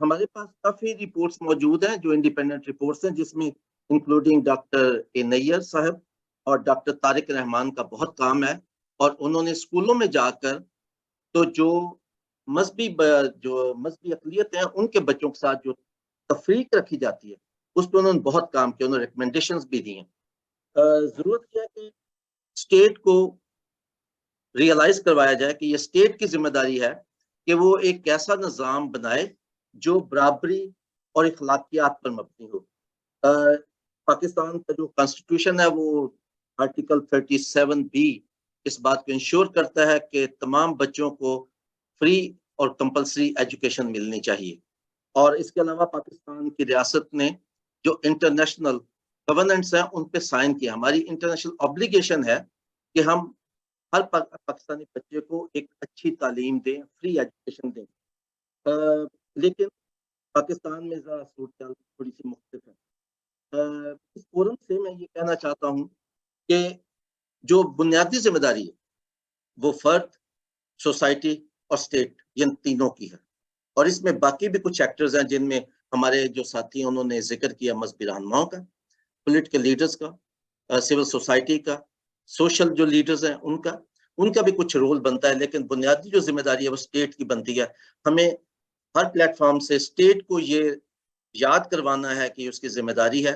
ہمارے پاس کافی رپورٹس موجود ہیں جو انڈیپینڈنٹ رپورٹس ہیں، جس میں इंक्लूडिंग डॉक्टर ए नैयर साहब और डॉक्टर तारिक रहमान का बहुत काम है, और उन्होंने स्कूलों में जाकर तो जो मजहबी अकलियत हैं उनके बच्चों के साथ जो तफरीक रखी जाती है उस पर उन्होंने बहुत काम किया, उन्होंने रिकमेंडेशंस भी दी हैं। जरूरत है कि स्टेट को रियलाइज करवाया जाए कि ये स्टेट की जिम्मेदारी है कि वो एक ऐसा निज़ाम बनाए जो बराबरी और इखलाकियात पर मबनी हो। पाकिस्तान का जो कॉन्स्टिट्यूशन है वो आर्टिकल 37B इस बात को इंश्योर करता है कि तमाम बच्चों को फ्री और कंपलसरी एजुकेशन मिलनी चाहिए, और इसके अलावा पाकिस्तान की रियासत ने जो इंटरनेशनल गवर्नेंट्स हैं उन पे साइन किया। हमारी इंटरनेशनल ऑब्लिगेशन है कि हम हर पाकिस्तानी बच्चे को एक अच्छी तालीम दें, फ्री एजुकेशन दें। लेकिन पाकिस्तान में ज़रा सूरत थोड़ी सी मुख्तलिफ है। इस फोरम से मैं ये कहना चाहता हूँ कि जो बुनियादी जिम्मेदारी है वो फर्द, सोसाइटी और स्टेट, इन तीनों की है, और इसमें बाकी भी कुछ एक्टर्स हैं जिनमें हमारे जो साथी हैं उन्होंने जिक्र किया मजहबी रहनुमाओं का, पॉलिटिकल लीडर्स का, सिविल सोसाइटी का, सोशल जो लीडर्स हैं उनका भी कुछ रोल बनता है, लेकिन बुनियादी जो जिम्मेदारी है वो स्टेट की बनती है। हमें हर प्लेटफॉर्म से स्टेट को ये याद करवाना है कि उसकी जिम्मेदारी है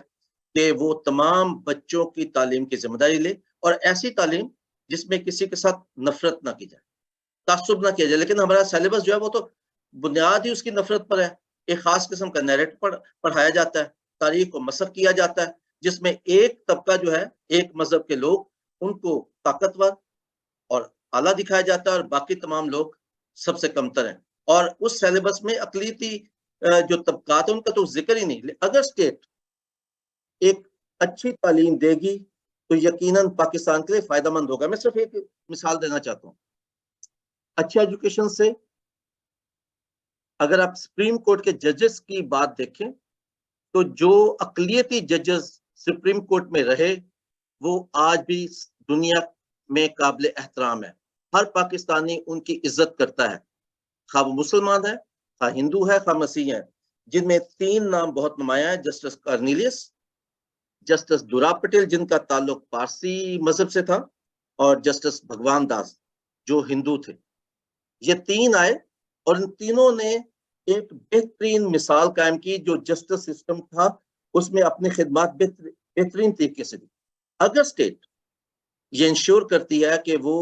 कि वो तमाम बच्चों की तालीम की जिम्मेदारी ले, और ऐसी तालीम जिसमें किसी के साथ नफरत ना की जाए, तासुब ना किया जाए। लेकिन हमारा सिलेबस जो है वो तो बुनियाद ही उसकी नफरत पर है। एक खास किस्म का नैरेटिव पढ़ाया जाता है, तारीख को मसख किया जाता है, जिसमें एक तबका जो है, एक मजहब के लोग, उनको ताकतवर और आला दिखाया जाता है और बाकी तमाम लोग सबसे कमतर हैं। और उस सिलेबस में अकलीती जो तबकात है उनका तो जिक्र ही नहीं। अगर स्टेट एक अच्छी तालीम देगी तो यकीनन पाकिस्तान के लिए फायदेमंद होगा। मैं सिर्फ एक मिसाल देना चाहता हूँ। अच्छी एजुकेशन से अगर आप सुप्रीम कोर्ट के जजेस की बात देखें तो जो अकलियती जजेस सुप्रीम कोर्ट में रहे वो आज भी दुनिया में काबिल एहतराम है। हर पाकिस्तानी उनकी इज्जत करता है, खा वो मुसलमान है, खा हिंदू है, खा मसीह है। जिनमें 3 नाम बहुत नुमाया है, जस्टिस कार्नेलियस, जस्टिस दुरा पटेल जिनका ताल्लुक पारसी मजहब से था, और जस्टिस भगवान दास जो हिंदू थे। ये 3 आए और इन तीनों ने एक बेहतरीन मिसाल कायम की। जो जस्टिस सिस्टम था उसमें अपनी खिदमत बेहतरीन तरीके से दी। अगर स्टेट ये इंश्योर करती है कि वो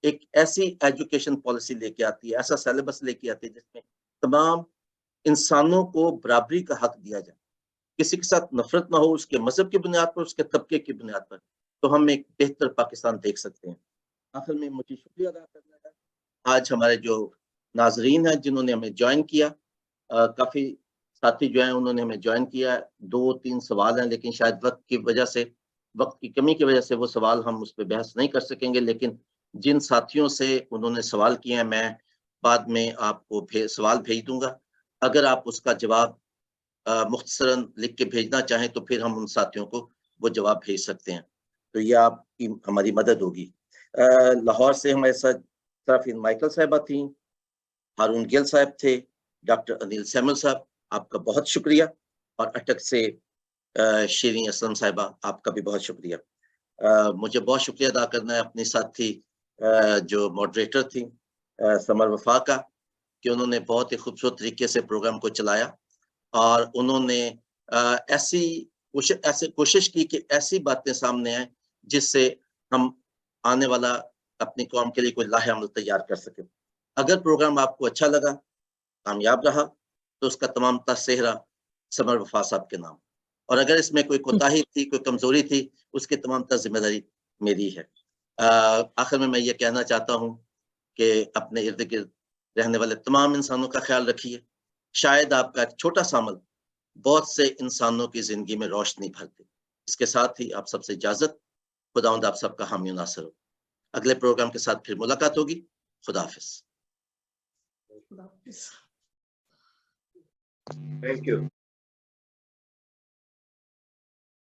एक ऐसी एजुकेशन पॉलिसी लेके आती है, ऐसा सिलेबस लेके आती है जिसमें तमाम इंसानों को बराबरी का हक दिया जाए, किसी के साथ नफरत ना हो उसके मजहब की बुनियाद पर, उसके तबके की बुनियाद पर, तो हम एक बेहतर पाकिस्तान देख सकते हैं। आखिर में मुझे शुक्रिया अदा करना है आज हमारे जो नाजरीन हैं जिन्होंने हमें ज्वाइन किया। काफ़ी साथी जो हैं उन्होंने हमें ज्वाइन किया। 2-3 सवाल हैं, लेकिन शायद वक्त की कमी की वजह से वो सवाल हम उस पर बहस नहीं कर सकेंगे। लेकिन जिन साथियों से उन्होंने सवाल किए हैं मैं बाद में आपको सवाल भेज दूंगा। अगर आप उसका जवाब मुख्तसरन लिख के भेजना चाहें तो फिर हम उन साथियों को वो जवाब भेज सकते हैं, तो ये आपकी हमारी मदद होगी। लाहौर से हमारे साथ सराफिन माइकल साहिबा थी, हारून गिल साहब थे, डॉक्टर अनिल सैमुअल साहब आपका बहुत शुक्रिया, और अटक से शीरीन असलम साहिबा आपका भी बहुत शुक्रिया। मुझे बहुत शुक्रिया अदा करना है अपनी साथी जो मॉडरेटर थी समर वफा का, कि उन्होंने बहुत ही खूबसूरत तरीके से प्रोग्राम को चलाया, और उन्होंने ऐसे कोशिश की कि ऐसी बातें सामने आए जिससे हम आने वाला अपनी कौम के लिए कोई लाहे अमल तैयार कर सके। अगर प्रोग्राम आपको अच्छा लगा, कामयाब रहा, तो उसका तमाम सेहरा समर वफा साहब के नाम, और अगर इसमें कोई कोताही थी, कोई कमजोरी थी, उसकी तमाम जिम्मेदारी मेरी है। आखिर में मैं ये कहना चाहता हूँ कि अपने इर्द गिर्द रहने वाले तमाम इंसानों का ख्याल रखिए। शायद आपका एक छोटा सा अमल बहुत से इंसानों की जिंदगी में रोशनी भर दे। इसके साथ ही आप सबसे इजाजत। खुदावंद आप सबका हामी नासिर हो। अगले प्रोग्राम के साथ फिर मुलाकात होगी। खुदा हाफिज। Thank you.